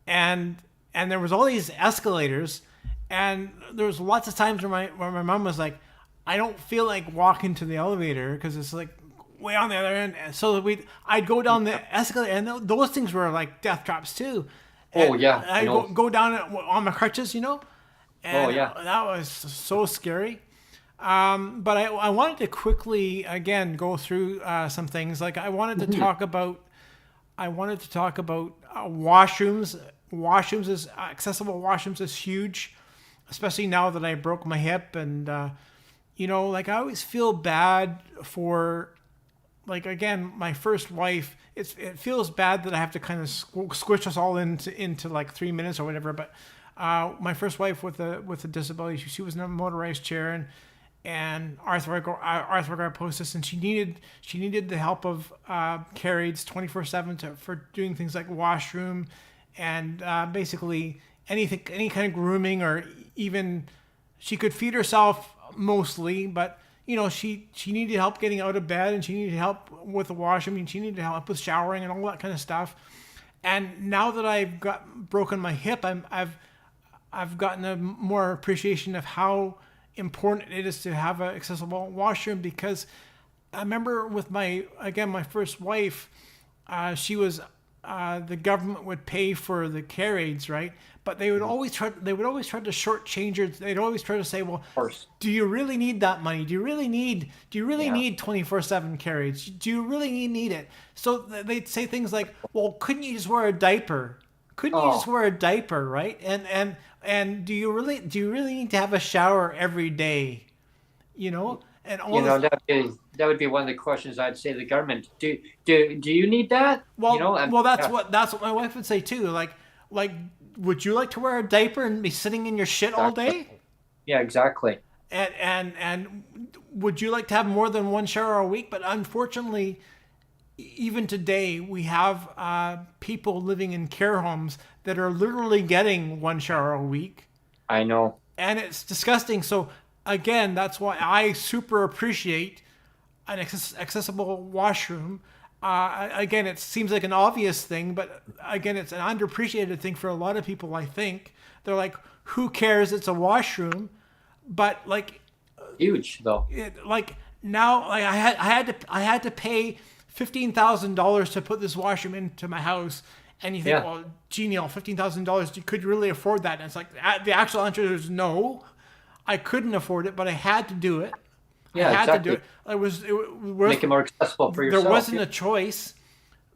and there was all these escalators, and there was lots of times where my mom was like, I don't feel like walking to the elevator because it's like way on the other end. And so I'd go down the escalator, and those things were like death traps too. And I go down on my crutches, And that was so scary. But I wanted to quickly again go through some things. Like I wanted to talk about washrooms. Washrooms is accessible. Washrooms is huge, especially now that I broke my hip. And like I always feel bad for, like, again, my first wife. It feels bad that I have to kind of squish us all into like 3 minutes or whatever. But my first wife with a disability, she was in a motorized chair and arthrogryposis, and she needed the help of care-aides 24/7 for doing things like washroom and basically any kind of grooming, or even she could feed herself mostly, but she needed help getting out of bed, and she needed help with the washroom, and she needed help with showering and all that kind of stuff. And now that I've broken my hip, I've gotten a more appreciation of how important it is to have an accessible washroom, because I remember with my first wife, she was the government would pay for the care-aides, right? But they would always try to shortchange her. They'd always try to say, well, do you really need that money? Do you really need 24/7 care-aides? Do you really need it? So they'd say things like, well, couldn't you just wear a diaper? Right? And do you really need to have a shower every day? And all that would be one of the questions I'd say to the government. Do you need that? Well, that's what my wife would say too. Like, would you like to wear a diaper and be sitting in your shit all day? Yeah, exactly. And would you like to have more than one shower a week? But unfortunately, even today, we have people living in care homes that are literally getting one shower a week. I know. And it's disgusting. So again, that's why I super appreciate an accessible washroom. Again, it seems like an obvious thing, but again, it's an underappreciated thing for a lot of people. I think they're like, "Who cares? It's a washroom." But like, huge though. I had to pay $15,000 to put this washroom into my house, and you think, well, genial, $15,000. You could really afford that? And it's like the actual answer is no. I couldn't afford it, but I had to do it. Yeah, I had exactly. to do it. Make it more accessible for yourself. There wasn't a choice,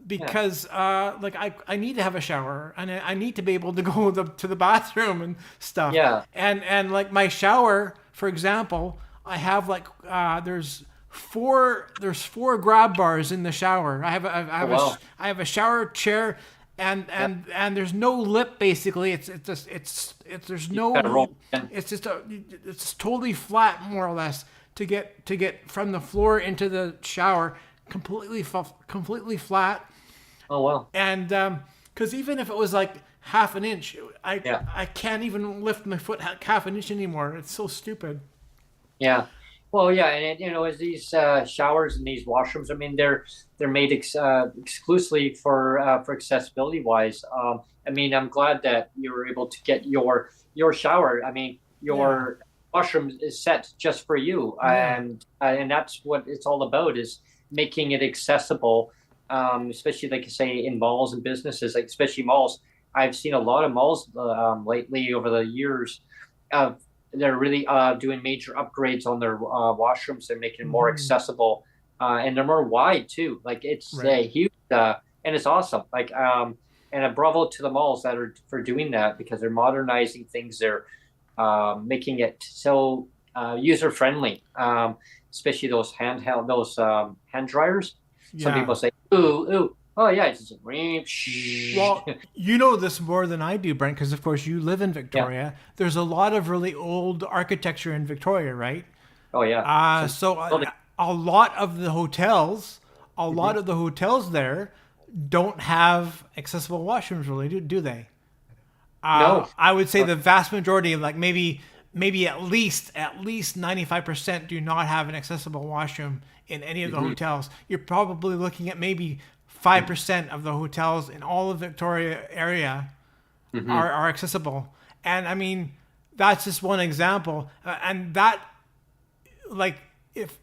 because I need to have a shower, and I need to be able to go to the bathroom and stuff. Yeah. And like my shower, for example, I have like there's four grab bars in the shower. I have a shower chair, and there's no lip basically. It's totally flat, more or less, to get from the floor into the shower, completely flat. Oh wow. And because even if it was like half an inch, I can't even lift my foot half an inch anymore. It's so stupid. Yeah. Well, yeah, and as these showers and these washrooms, I mean, they're made exclusively for accessibility wise. I mean, I'm glad that you were able to get your shower. I mean, your washroom is set just for you, and that's what it's all about, is making it accessible, especially like you say in malls and businesses, like especially malls. I've seen a lot of malls lately over the years. They're really doing major upgrades on their washrooms. They're making it more accessible, and they're more wide too. Like it's Right. huge, and it's awesome. Like and a bravo to the malls that are for doing that because they're modernizing things. They're making it so user friendly, especially those hand dryers. Some Yeah. people say, "Ooh, ooh, oh yeah, it's just Well, you know this more than I do, Brent, because of course you live in yeah, Victoria. There's a lot of really old architecture in Victoria, right? oh yeah." Some So building. a lot of the hotels, Mhm. there don't have accessible washrooms, really, do they? No, I would say uh, the vast majority, like maybe at least 95% do not have an accessible washroom in any of the mhm, hotels. You're probably looking at maybe 5% of the hotels in all of Victoria area mhm. are accessible. And I mean, that's just one example. And that, like, if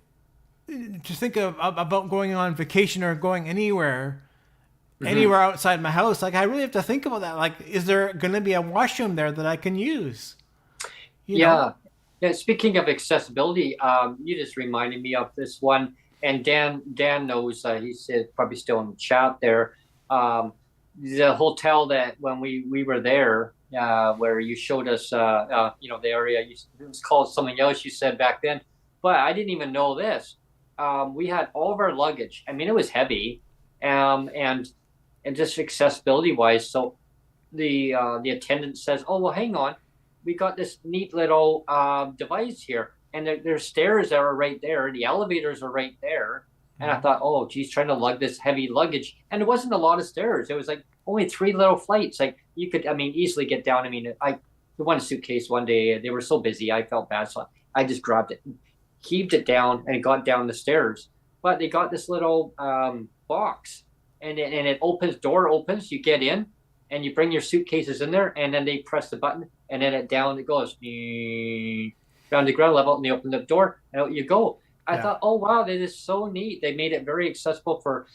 to think of about going on vacation or going Mhm. anywhere outside my house, like I really have to think about that. Like, is there going to be a washroom there that I can use? You know? Yeah. Yeah. Speaking of accessibility, you just reminded me of this one, and Dan knows. He's probably still in the chat there. Um, the hotel that when we were there, where you showed us, the area. It was called something else you said back then, but I didn't even know this. We had all of our luggage. I mean, it was heavy, and just accessibility wise. So the attendant says, "Oh well, hang on, we got this neat little device here, and there's stairs that are right there. The elevators are right there." And I thought, "Oh, geez, trying to lug this heavy luggage, and it wasn't a lot of stairs. It was like only three little flights. Like you could, I mean, easily get down. I mean, I the one suitcase one day they were so busy, I felt bad, so I just grabbed it, heaved it down, and it got down the stairs. But they got this little box, and it opens. Door opens. You get in, and you bring your suitcases in there, and then they press the button, and then down it goes down to ground level, and they open the door, and out you go. I Yeah. thought, oh wow, that is so neat. They made it very accessible for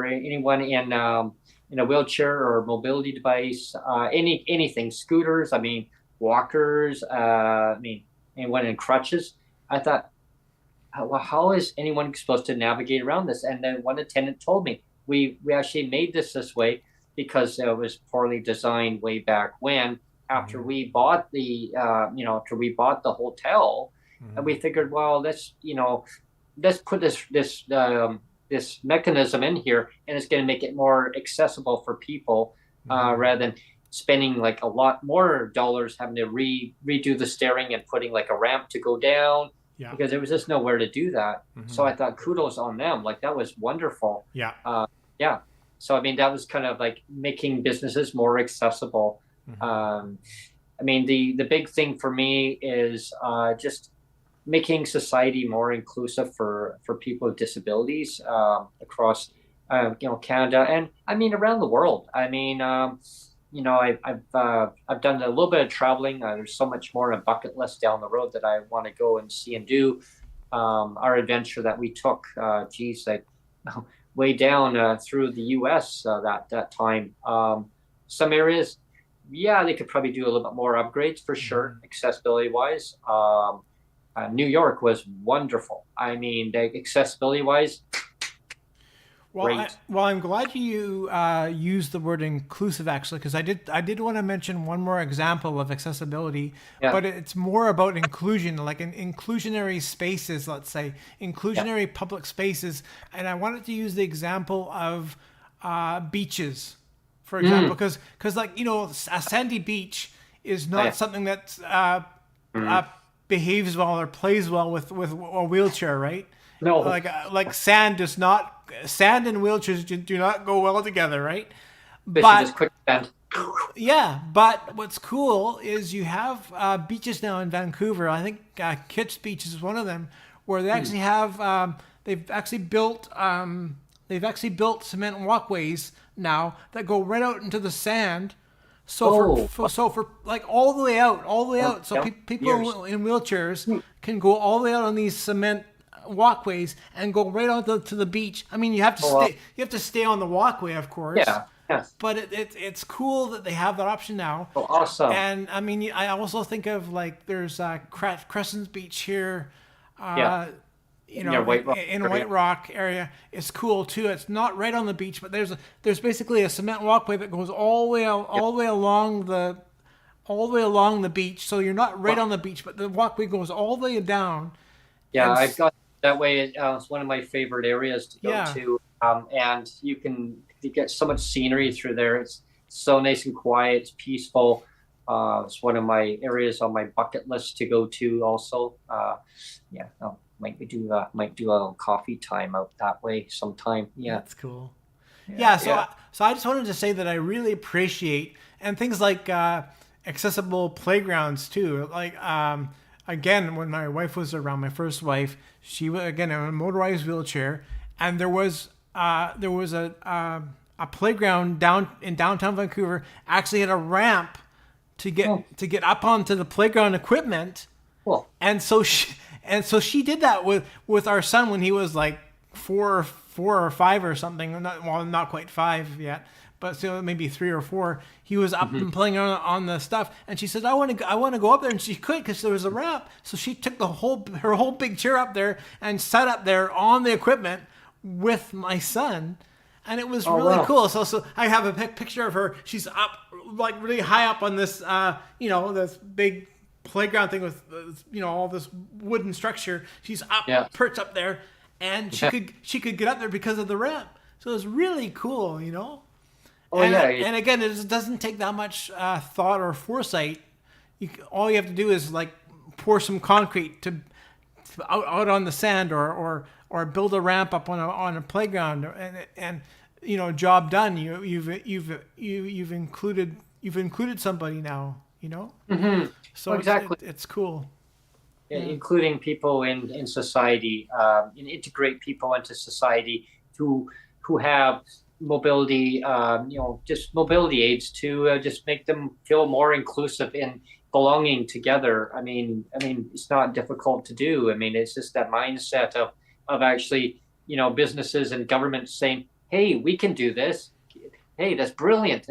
anyone in a wheelchair or mobility device, anything, scooters. I mean, walkers. I mean, anyone in crutches. I thought, well, how is anyone supposed to navigate around this? And then one attendant told me we actually made this way because it was poorly designed way back when. After we bought after we bought the hotel, and we figured, well, let's put this mechanism in here, and it's going to make it more accessible for people, rather than spending like a lot more dollars having to redo the steering and putting like a ramp to go down Yeah. because there was just nowhere to do that. So I thought kudos on them. Like that was wonderful. Yeah. Yeah. So I mean that was kind of like making businesses more accessible. Um, I mean the big thing for me is just making society more inclusive for people with disabilities across Canada and I mean around the world. I mean I've done a little bit of traveling. There's so much more on a bucket list down the road that I want to go and see and do. Our adventure that we took, like way down through the U.S. That time. Some areas, yeah, they could probably do a little bit more upgrades for sure, accessibility wise. New York was wonderful. I mean, accessibility wise, great. I'm glad you used the word inclusive actually, because I did want to mention one more example of accessibility, Yeah, but it's more about inclusion, like in inclusionary spaces, let's say yeah. inclusionary public spaces, and I wanted to use the example of beaches, for example, Mm, because like a sandy beach is oh, yeah. not something that Mm. behaves well or plays well with a wheelchair, right? No, Like sand and wheelchairs do not go well together, right? especially But this quick bend. yeah, but what's cool is you have beaches now in Vancouver. I think Kitts Beach is one of them, where they actually have they've actually built cement walkways now that go right out into the sand. So Oh, for like all the way out. So yeah. Years. people in wheelchairs can go all the way out on these cement walkways and go right out to the beach. I mean, Oh, well, you have to stay on the walkway, of course. yeah. Yes. but it's cool that they have that option now. Oh, awesome. And I mean, I also think of like there's Crescent Beach here, Yeah. uh, Near White Rock in area. White Rock area. It's cool too. It's not right on the beach, but there's basically a cement walkway that goes all the way along the beach. So you're not right Well, on the beach, but the walkway goes all the way down. yeah, And I've got that way. It's one of my favorite areas to go yeah, to. And you get so much scenery through there. It's so nice and quiet. It's peaceful. It's one of my areas on my bucket list to go to also. Yeah, might do a little coffee time out that way sometime. Yeah, that's cool. yeah, Yeah, yeah. so I just wanted to say that I really appreciate and things like accessible playgrounds too. Like again, when my wife was around, my first wife, she was again in a motorized wheelchair, and there was a playground in downtown Vancouver. Actually, had a ramp Oh, to get up onto the playground equipment, cool. and so she did that with our son when he was like four or five or something. Not quite five yet, but so maybe 3 or 4. He was up Hmm. and playing on the stuff, and she said, I want to go up there," and she could because there was a ramp. So she took her whole big chair up there and sat up there on the equipment with my son. And it was Oh, really wow. cool. So I have a picture of her. She's up, like really high up on this, this big playground thing with, all this wooden structure. She's up, Yeah. perched up there, and Yeah. she could get up there because of the ramp. So it was really cool. Oh, And yeah. and again, it doesn't take that much thought or foresight. All you have to do is like pour some concrete to out on the sand, or build a ramp up on a playground, and job done. You've included somebody now. Hmm. So Well, exactly. it's cool. Yeah. Including people in society, and integrate people into society who have mobility, just mobility aids to just make them feel more inclusive in belonging together. I mean, it's not difficult to do. I mean, it's just that mindset of actually, businesses and governments saying, "Hey, we can do this. Hey, that's brilliant.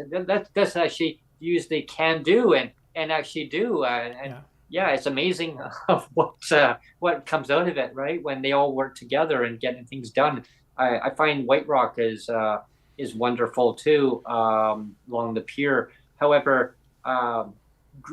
That's actually use the can do and actually do." And Yeah. yeah, it's amazing of what comes out of it, right? When they all work together and getting things done. I find White Rock is wonderful too, along the pier. However,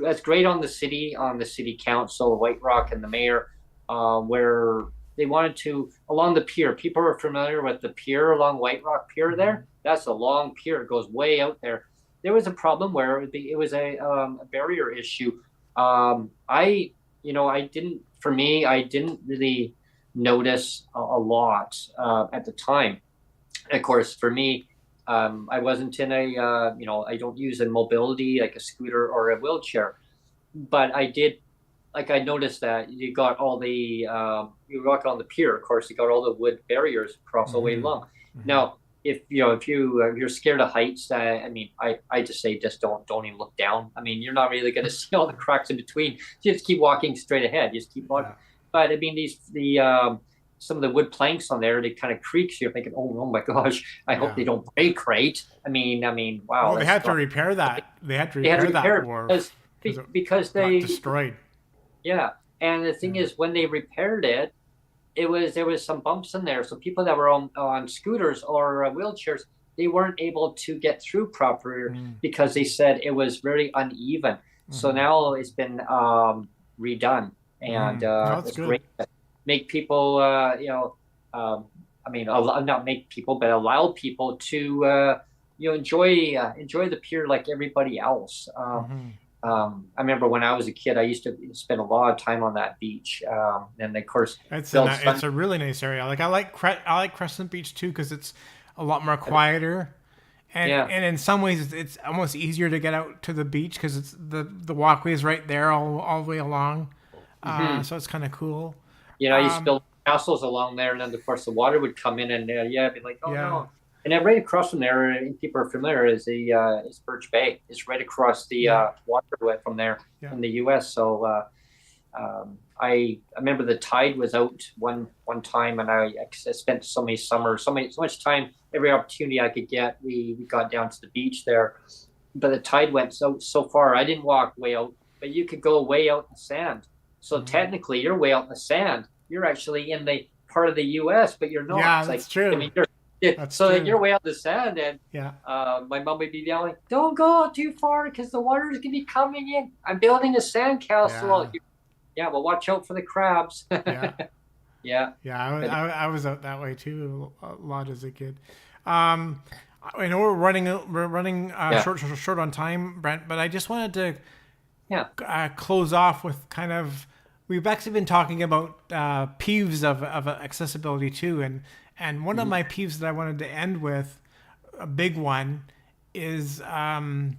that's great on the city council, White Rock, and the mayor, where they wanted to along the pier. People are familiar with the pier along White Rock Pier. Mhm. There, that's a long pier. It goes way out there. There was a problem where it was a barrier issue. I didn't. For me, I didn't really notice a lot at the time. Of course, for me, I wasn't in I don't use a mobility like a scooter or a wheelchair, but I did. Like I noticed that you got all the you walk on the pier. Of course, you got all the wood barriers across all the way Mhm. along. Mhm. Now, if you're scared of heights, I just say just don't even look down. I mean, you're not really going to see all the cracks in between. Just keep walking straight ahead. Just keep walking. Yeah. But I mean, the some of the wood planks on there, they kind of creak. So you're thinking, oh my gosh, I hope Yeah. they don't break. Right? I mean, wow, Well, they that's had to repair that. They had to they had to repair that repair it wharf because it because got they destroyed. yeah. And the thing Yeah. is, when they repaired it, there was some bumps in there. So people that were on scooters or wheelchairs, they weren't able to get through properly Mm. because they said it was very uneven. So Mhm. now it's been redone, and No, that's it's good. great to make people, not make people, but allow people to, enjoy the pier like everybody else. Mhm. I remember when I was a kid, I used to spend a lot of time on that beach, and of course, build It's fun. a really nice area. Like I like Crescent Beach too because it's a lot more quieter, Yeah. and in some ways it's almost easier to get out to the beach because it's the walkway is right there all the way along. Hmm. So it's kind of cool. I used to Um, build castles along there, and then of course the water would come in, and yeah, I'd be like, oh yeah, no. And then right across from there, and people are familiar, is Birch Bay. It's right across the yeah, waterway from there yeah. in the U.S. So I remember the tide was out one time, and I spent so many summers, so much time every opportunity I could get, we got down to the beach there. But the tide went so far. I didn't walk way out, but you could go way out in the sand. So technically, you're way out in the sand. You're actually in the part of the U.S., but you're not. Yeah, it's that's like, true. I mean, That's so true. you're way out in the sand, and my mom would be yelling, "Don't go out too far because the water is going to be coming in. I'm building a sand castle out here." Yeah, well, watch out for the crabs. Yeah. Yeah. I was out that way too a lot as a kid. I know we're running short on time, Brent, but I just wanted to close off with kind of, we've actually been talking about peeves of accessibility too, and one of my peeves that I wanted to end with, a big one, is the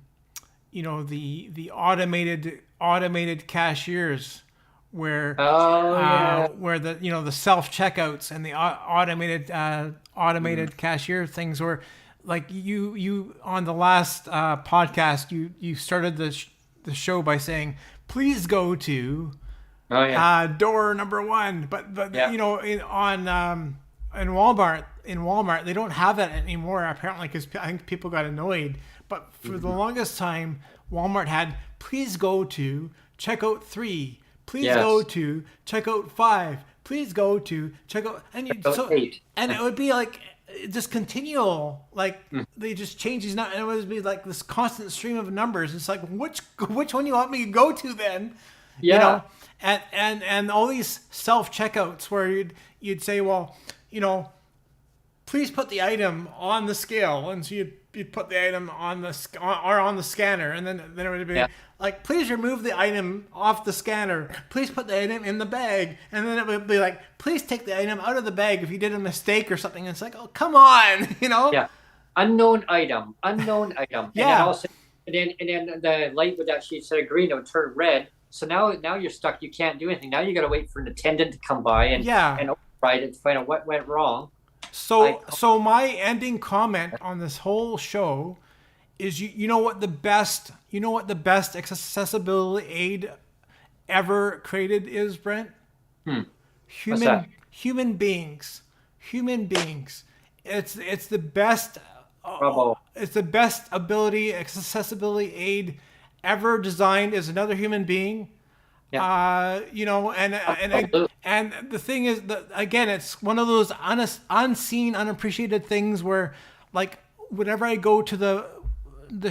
automated cashiers, where where the self checkouts and the automated cashier things, where like you on the last podcast you started the show by saying, please go to door number 1, but in Walmart they don't have that anymore, apparently, because I think people got annoyed. But for the longest time, Walmart had, please go to checkout 3, please go to checkout 5, please go to checkout, and it would be like just continual, like they just change these numbers, and it would be like this constant stream of numbers. It's like, which one you want me to go to then? And all these self checkouts where you'd say, well, please put the item on the scale, and so you'd put the item on the scanner, and then it would be like, please remove the item off the scanner, please put the item in the bag, and then it would be like, please take the item out of the bag if you did a mistake or something. And it's like, oh, come on, unknown item, and then the light would actually, instead of green, it would turn red. So now you're stuck. You can't do anything. Now you got to wait for an attendant to come by and override it to find out what went wrong. So my ending comment on this whole show is, you know what the best accessibility aid ever created is, Brent? Human beings. It's the best. It's the best accessibility aid ever designed is another human being. And the thing is that, again, it's one of those unseen, unappreciated things where, like, whenever I go to the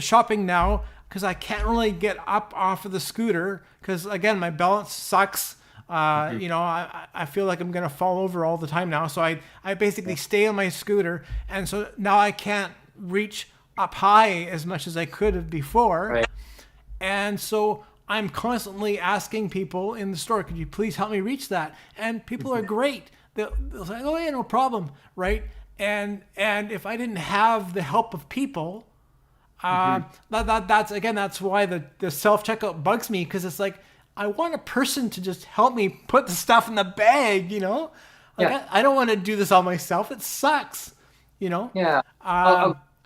shopping now, because I can't really get up off of the scooter, because again, my balance sucks. I feel like I'm gonna fall over all the time now, so I basically stay on my scooter, and so now I can't reach up high as much as I could have before, and so I'm constantly asking people in the store, could you please help me reach that? And people are great. They'll say, oh yeah, no problem, right? And if I didn't have the help of people, that's why the self-checkout bugs me, because it's like, I want a person to just help me put the stuff in the bag, I don't want to do this all myself. It sucks,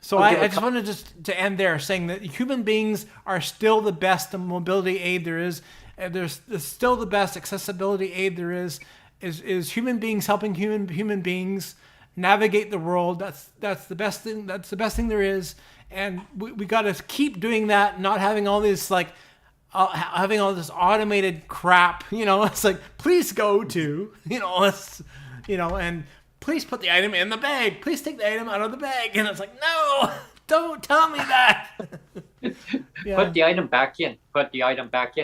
So I just wanted to end there saying that human beings are still the best mobility aid there is. There's still the best accessibility aid there is human beings helping human beings navigate the world. That's the best thing. That's the best thing there is. And we got to keep doing that, not having all this having all this automated crap. It's like, please go to, and please put the item in the bag. Please take the item out of the bag. And it's like, no, don't tell me that. Put the item back in.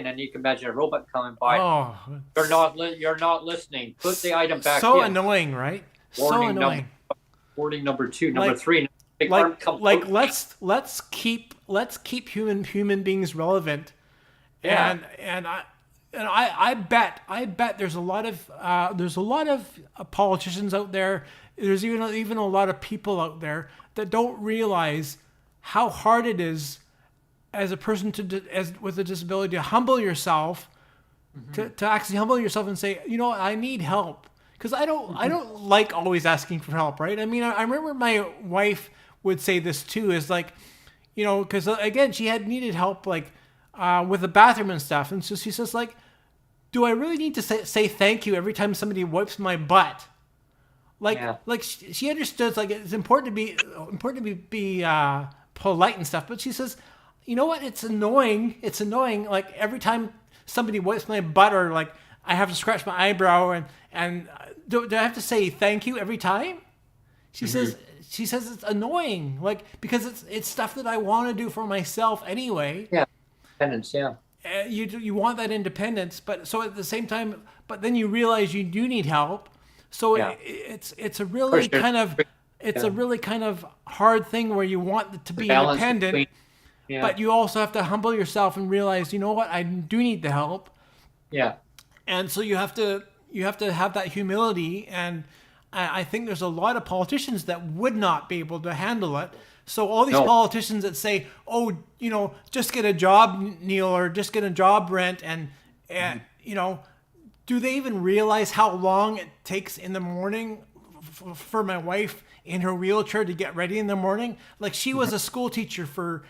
And you can imagine a robot coming by. Oh, you're not listening. Put the item back in. So annoying, right? Warning number 2, number 3. Let's keep human beings relevant. Yeah. And I bet there's a lot of politicians out there. There's even a lot of people out there that don't realize how hard it is as a person with a disability to humble yourself, to actually humble yourself and say, I need help, because I don't like always asking for help, right? I mean, I remember my wife would say this too, is like, because again, she had needed help like with the bathroom and stuff, and so she says like, do I really need to say thank you every time somebody wipes my butt? Like she understood, like, it's important to be polite and stuff. But she says, you know what? It's annoying. It's annoying. Like, every time somebody wipes my butt, or like I have to scratch my eyebrow, and do I have to say thank you every time? She says it's annoying, like, because it's stuff that I want to do for myself anyway. Yeah, independence. Yeah. You want that independence, but so at the same time, but then you realize you do need help. So it's a really kind of a really kind of hard thing where you want to be independent, but you also have to humble yourself and realize, you know what, I do need the help. Yeah. And so you have to have that humility, and I think there's a lot of politicians that would not be able to handle it. So all these politicians that say, oh, you know, just get a job, Neil, or just get a job, Brent, and you know, do they even realize how long it takes in the morning for my wife in her wheelchair to get ready in the morning? Like, she was a school teacher for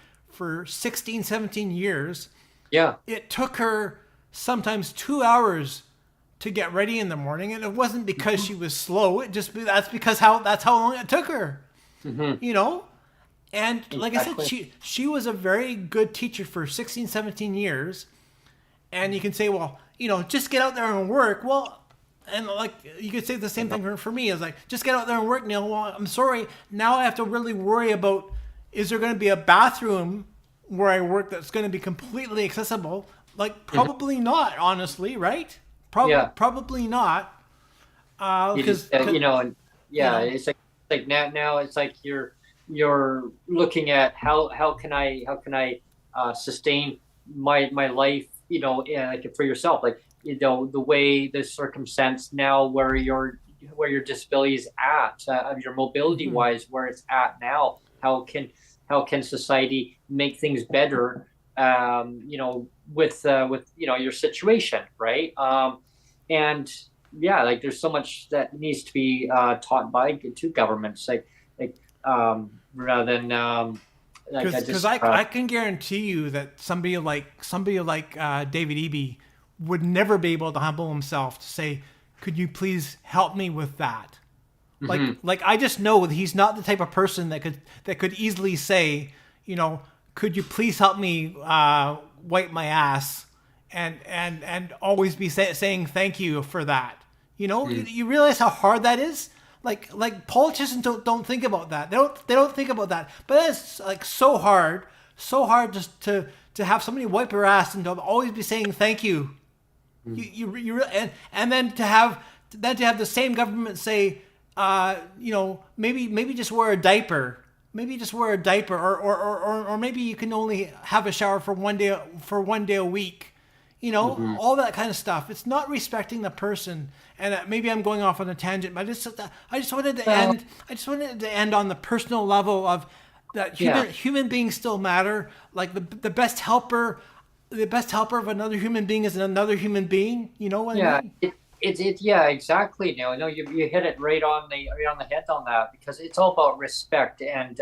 16, 17 years. Yeah. It took her sometimes 2 hours to get ready in the morning, and it wasn't because she was slow. That's because that's how long it took her. You know? And like I said, she was a very good teacher for 16, 17 years. And you can say, well, you know, just get out there and work. Well, and like, you could say the same thing for me. It's like, just get out there and work, Neil. Well, I'm sorry. Now I have to really worry about, is there going to be a bathroom where I work that's going to be completely accessible? Like, probably not, honestly, right? Probably not. Because you know, and it's like now it's like you're looking at how can I sustain my life, you know, like for yourself, like, you know, the circumstance now where your disability is at, your mobility wise, where it's at now. How can society make things better, you know, with you know, your situation, right? And yeah, like, there's so much that needs to be taught to governments, like rather than because I can guarantee you that somebody like David Eby would never be able to humble himself to say, could you please help me with that? Like I just know that he's not the type of person that could easily say, you know, could you please help me wipe my ass, and always be saying thank you for that. You know, you realize how hard that is. Like politicians don't think about that. They don't think about that. But it's like so hard just to have somebody wipe your ass and to always be saying thank you. And then to have the same government say, you know, maybe just wear a diaper. Maybe just wear a diaper, or maybe you can only have a shower for one day a week. You know, all that kind of stuff. It's not respecting the person. And maybe I'm going off on a tangent, but I just wanted to end on the personal level of that human beings still matter. Like the best helper of another human being is another human being. You know what I mean? Yeah, exactly. No, you hit it right on the head on that, because it's all about respect and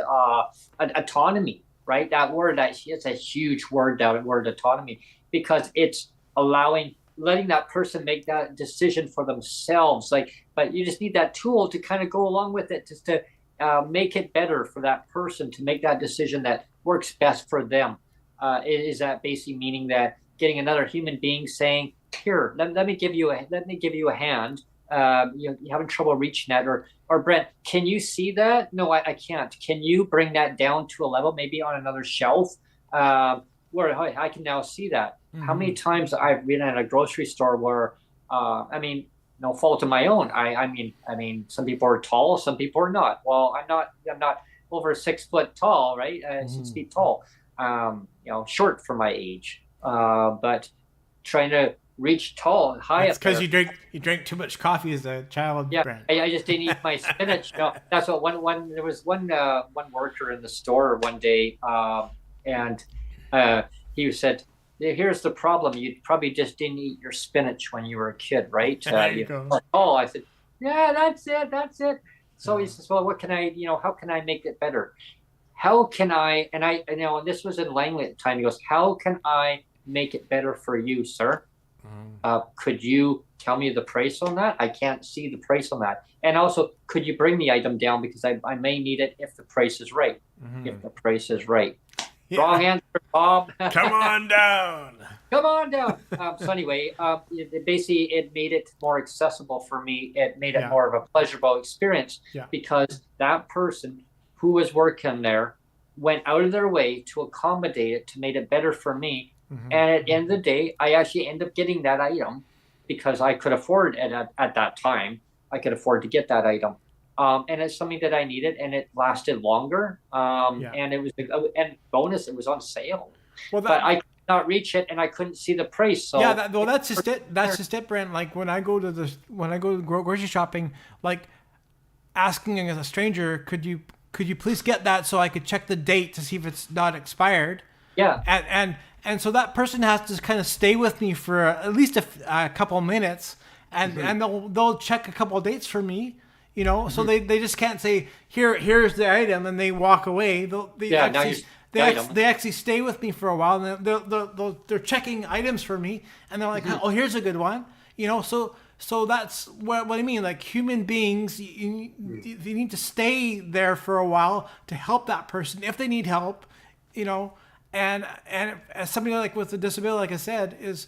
autonomy, right? That word, it's a huge word, that word autonomy, because it's letting that person make that decision for themselves. Like, but you just need that tool to kind of go along with it, just to make it better for that person, to make that decision that works best for them. Is that basically meaning that getting another human being saying, here, let me give you a hand. You're having trouble reaching that, or Brent, can you see that? No, I can't. Can you bring that down to a level, maybe on another shelf, where I can now see that? How many times I've been at a grocery store where, I mean, no fault of my own. I mean, some people are tall, some people are not. Well, I'm not over 6 foot tall, right? 6 feet tall. You know, short for my age. But trying to reach high. It's because you drank too much coffee as a child. Yeah, Brent. I just didn't eat my spinach. No, that's what there was one worker in the store one day, and he said, here's the problem. You probably just didn't eat your spinach when you were a kid, right? Oh, I said, yeah, that's it. So he says, well, what can I, you know, how can I make it better? How can I, and this was in Langley at the time, he goes, how can I make it better for you, sir? Could you tell me the price on that? I can't see the price on that. And also, could you bring the item down because I may need it if the price is right. If the price is right. Yeah. Wrong answer, Bob. Come on down. Come on down. So anyway, basically it made it more accessible for me. It made it more of a pleasurable experience because that person who was working there went out of their way to accommodate it, to make it better for me. And at the end of the day, I actually end up getting that item because I could afford it at that time. I could afford to get that item. And it's something that I needed, and it lasted longer. And it was, and bonus, it was on sale. Well, but I could not reach it, and I couldn't see the price. So that's just it. That's just it, Brent. Like when I go to grocery shopping, like asking as a stranger, could you please get that so I could check the date to see if it's not expired? Yeah. And so that person has to kind of stay with me for at least a couple of minutes, and they'll check a couple of dates for me. You know, so they just can't say here's the item and they walk away. They actually stay with me for a while, and they're checking items for me, and they're like, oh, here's a good one. You know, so that's what I mean. Like human beings, you need to stay there for a while to help that person if they need help. You know, and as somebody like with a disability, like I said, is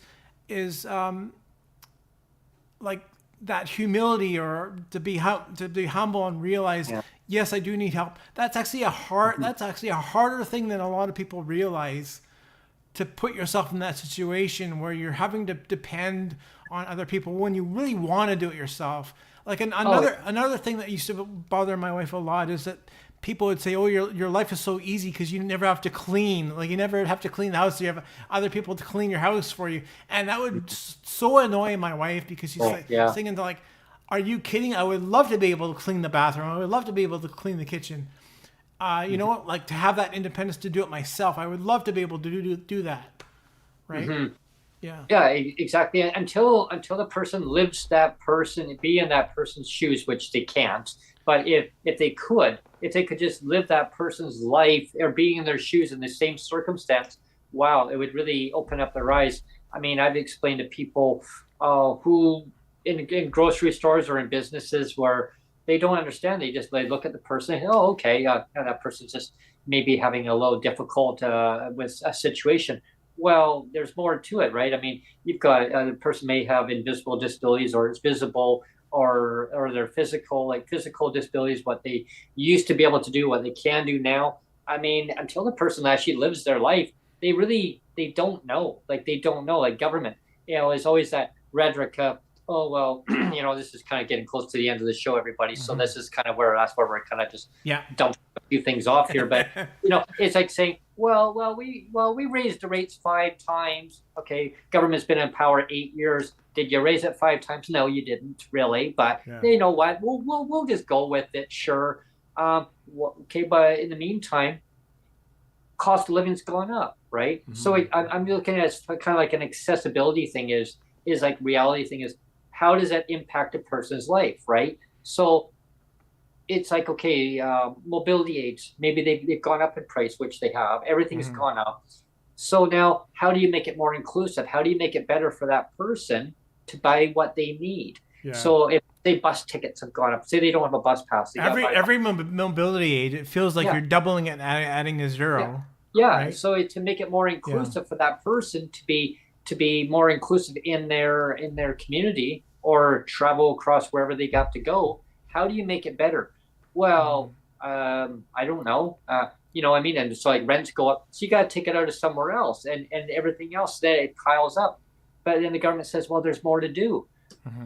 like that humility, or to be humble and realize, yes, I do need help. That's actually that's actually a harder thing than a lot of people realize, to put yourself in that situation where you're having to depend on other people when you really want to do it yourself. Like another thing that used to bother my wife a lot is that people would say, oh, your life is so easy because you never have to clean. Like you never have to clean the house. You have other people to clean your house for you. And that would so annoy my wife because she's thinking like, are you kidding? I would love to be able to clean the bathroom. I would love to be able to clean the kitchen. You know what? Like to have that independence to do it myself. I would love to be able to do that. Right. Yeah, exactly. Until the person lives that person, be in that person's shoes, which they can't. But if they could just live that person's life or being in their shoes in the same circumstance, wow, it would really open up their eyes. I mean, I've explained to people who in grocery stores or in businesses where they don't understand. They look at the person. And, oh, okay, that person's just maybe having a little difficult with a situation. Well, there's more to it, right? I mean, you've got the person may have invisible disabilities, or it's visible, or their physical disabilities, what they used to be able to do, what they can do now. I mean, until the person actually lives their life, they don't know. Like they don't know. Like government, there's always that rhetoric of, oh well, this is kind of getting close to the end of the show, everybody. So this is kind of where we're kind of just dumping a few things off here. But it's like saying, well, we raised the rates 5 times. Okay, government's been in power 8 years. Did you raise it 5 times? No, you didn't really. But you know what? We'll just go with it. Sure. Okay, but in the meantime, cost of living's gone up, right? So I'm looking at it as kind of like an accessibility thing. Is like reality thing is, how does that impact a person's life, right? So it's like, okay, mobility aids, maybe they've gone up in price, which they have. Everything has gone up. So now, how do you make it more inclusive? How do you make it better for that person to buy what they need? So if say bus tickets have gone up, say they don't have a bus pass. Every mobility aid, it feels like you're doubling it and adding a zero. Right? So to make it more inclusive for that person to be more inclusive in their community or travel across wherever they got to go, how do you make it better? Well, I don't know. I mean, and so like rents go up, so you got to take it out of somewhere else, and everything else that it piles up. But then the government says, well, there's more to do.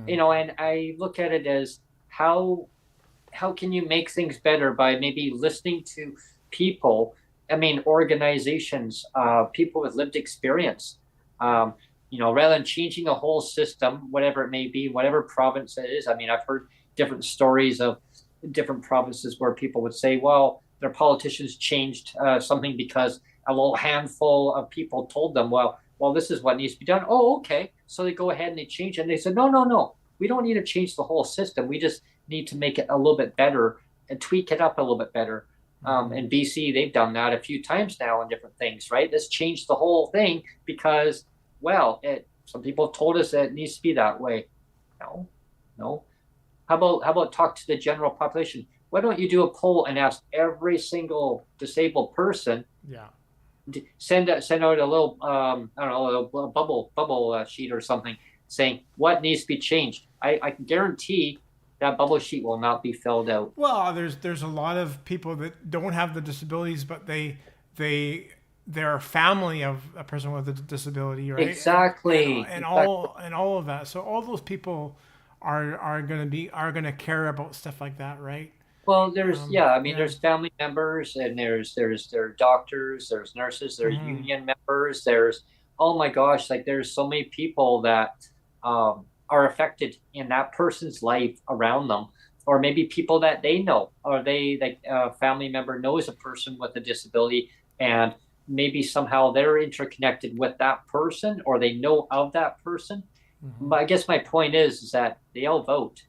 And I look at it as how can you make things better by maybe listening to people, organizations, people with lived experience, rather than changing a whole system, whatever it may be, whatever province it is. I mean, I've heard different stories of different provinces where people would say, well, their politicians changed something because a little handful of people told them, well, this is what needs to be done. Oh, okay. So they go ahead and they change it. And they said, no. We don't need to change the whole system. We just need to make it a little bit better and tweak it up a little bit better. In BC, they've done that a few times now on different things, right? Let's change the whole thing because, some people have told us that it needs to be that way. No, no. How about talk to the general population? Why don't you do a poll and ask every single disabled person? Yeah. Send out a little I don't know, a little bubble sheet or something saying what needs to be changed. I can guarantee that bubble sheet will not be filled out. Well, there's a lot of people that don't have the disabilities, but they they're a family of a person with a disability, right? Exactly. Exactly. And all of that. So all those people are gonna care about stuff like that, right? Well, there's yeah, I mean, Yeah. there's family members, and there are doctors, there's nurses, there's Hmm. union members, there's oh my gosh, like there's so many people that are affected in that person's life around them, or maybe people that they know, or they like a family member knows a person with a disability, and maybe somehow they're interconnected with that person, or they know of that person. Hmm. But I guess my point is that they all vote,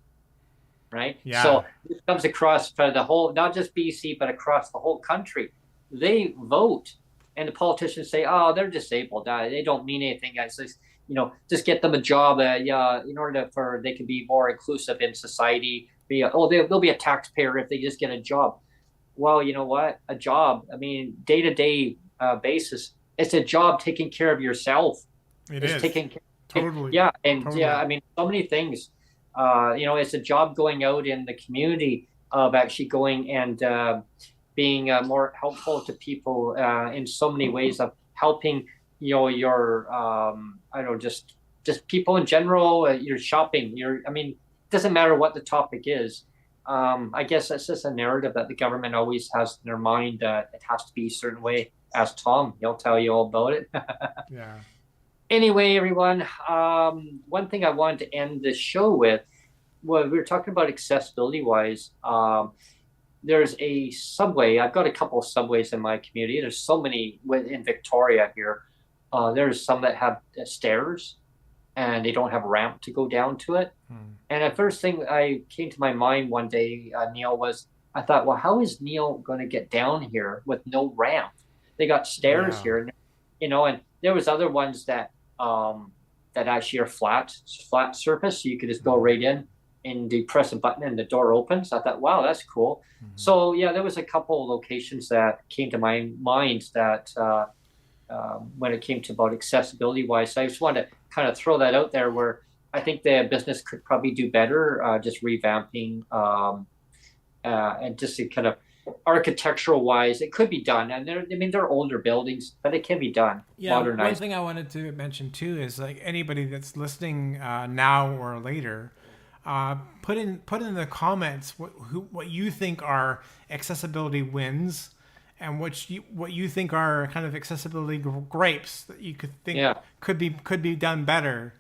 right? Yeah. So it comes across for the whole, not just BC, but across the whole country. They vote, and the politicians say, "Oh, they're disabled. They don't mean anything. Guys, just get them a job. Yeah, in order for they can be more inclusive in society. They'll be a taxpayer if they just get a job." Well, you know what? A job. I mean, day to day basis, it's a job taking care of yourself. It It's is. taking Totally. yeah, and yeah, Totally. I mean, so many things. It's a job going out in the community of actually going and being more helpful to people in so many ways of helping, your I don't know, just people in general. Your shopping. I mean, it doesn't matter what the topic is. I guess that's just a narrative that the government always has in their mind that it has to be a certain way. Ask Tom; he'll tell you all about it. Yeah. Anyway, everyone, one thing I wanted to end the show with, well, we were talking about accessibility wise. There's a subway. I've got a couple of subways in my community. There's so many in Victoria here. There's some that have stairs and they don't have a ramp to go down to it. Hmm. And the first thing I came to my mind one day, Neil, was I thought, well, how is Neil going to get down here with no ramp? They got stairs Yeah. here, and there was other ones that actually are flat surface, so you could just go Hmm. right in and you press a button and the door opens. I thought, wow, that's cool. Hmm. So yeah, there was a couple of locations that came to my mind that when it came to about accessibility wise. So I just wanted to kind of throw that out there where I think the business could probably do better, just revamping and just to kind of architectural wise, it could be done. And they're older buildings, but it can be done, Yeah, one modernized. thing I wanted to mention too is like anybody that's listening now or later, put in the comments what you think are accessibility wins, and what you think are kind of accessibility grapes that you could think Yeah. could be done better.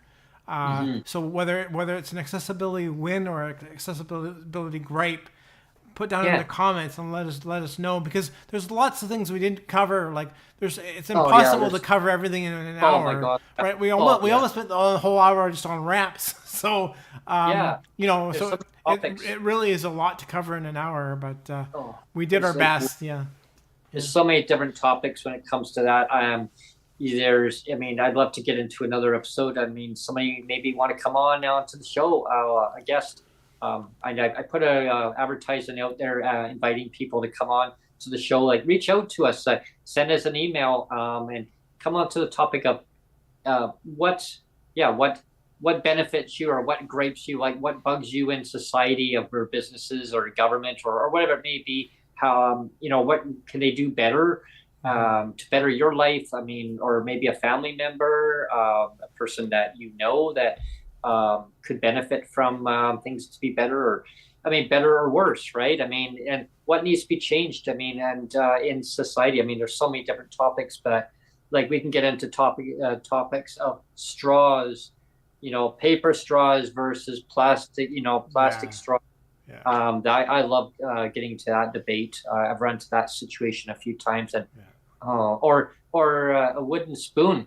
Hmm. So whether it's an accessibility win or an accessibility gripe, put down in the Yeah. comments and let us know, because there's lots of things we didn't cover. Like it's Oh yeah. impossible to cover everything in an Oh my hour, God. right? Oh We yeah. almost spent the whole hour just on ramps. So Yeah. There's so so many topics. it really is a lot to cover in an hour, but Oh, we did our there's like best. Yeah, yeah, there's so many different topics when it comes to that. I mean, I'd love to get into another episode. I mean, somebody maybe want to come on now to the show, a guest. I put a advertisement out there inviting people to come on to the show. Like, reach out to us, send us an email, and come on to the topic of what, yeah, what benefits you or what gripes you, like what bugs you in society of or businesses or government or whatever it may be. How what can they do better hmm, to better your life? I mean, or maybe a family member, a person that you know that could benefit from things to be better, or I mean, better or worse, right? I mean, and what needs to be changed? I mean, and in society, I mean, there's so many different topics, but like we can get into topics of straws, paper straws versus plastic yeah, straws. yeah, I love getting to that debate. I've run to that situation a few times, and yeah. or a wooden spoon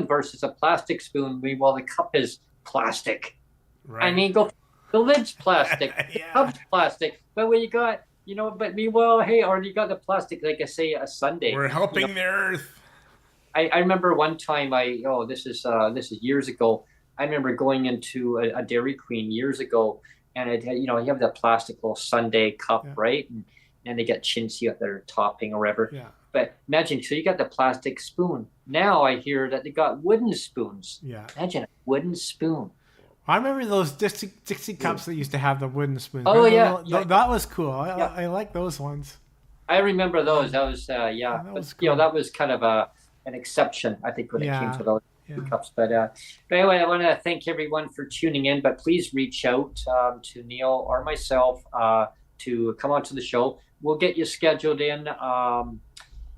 versus a plastic spoon. Meanwhile, the cup is plastic. I Right. mean, the lid's plastic, the Yeah, cup's plastic. But when you got, but meanwhile, hey, or you got the plastic, like I say, a Sunday. we're helping the earth. I remember one time this is years ago. I remember going into a Dairy Queen years ago, and it had, you have that plastic little sundae cup, Yeah. right? And they got chintzy at their topping or whatever. Yeah. But imagine, so you got the plastic spoon. Now I hear that they got wooden spoons. Yeah. Imagine a wooden spoon. I remember those Dixie cups that used to have the wooden spoons. Oh, Remember yeah. that was cool. Yeah. I like those ones. I remember those. That was, yeah. That was But, cool. that was kind of an exception, I think, when it came Yeah. to those Yeah. cups. But anyway, I want to thank everyone for tuning in. But please reach out to Neil or myself to come onto the show. We'll get you scheduled in.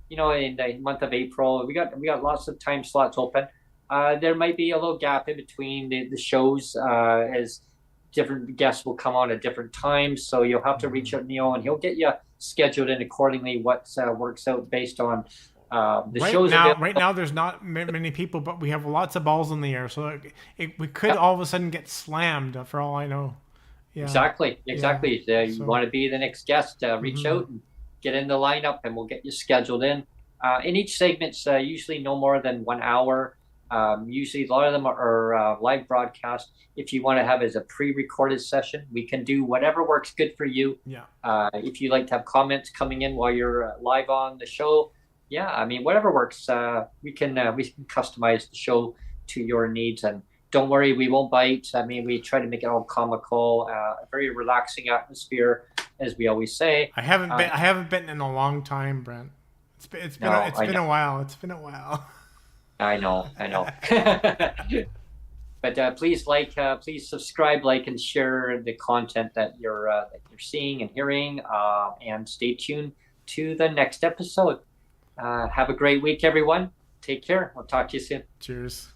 In the month of April, we got lots of time slots open. There might be a little gap in between the shows as different guests will come on at different times. So you'll have to reach out to Neil, and he'll get you scheduled in accordingly. What works out based on the shows. Right now, there's not many people, but we have lots of balls in the air, so we could all of a sudden get slammed. For all I know. Yeah. Exactly. Yeah. You want to be the next guest? Reach out and get in the lineup, and we'll get you scheduled in. And each segment's usually no more than 1 hour. Usually, a lot of them are live broadcast. If you want to have as a pre-recorded session, we can do whatever works good for you. Yeah. If you like to have comments coming in while you're live on the show, yeah, I mean, whatever works. We can customize the show to your needs, and don't worry, we won't bite. I mean, we try to make it all comical, a very relaxing atmosphere, as we always say. I haven't been in a long time, Brent. It's been a while. It's been a while. I know. But please please subscribe, like, and share the content that you're seeing and hearing, and stay tuned to the next episode. Have a great week, everyone. Take care. We'll talk to you soon. Cheers.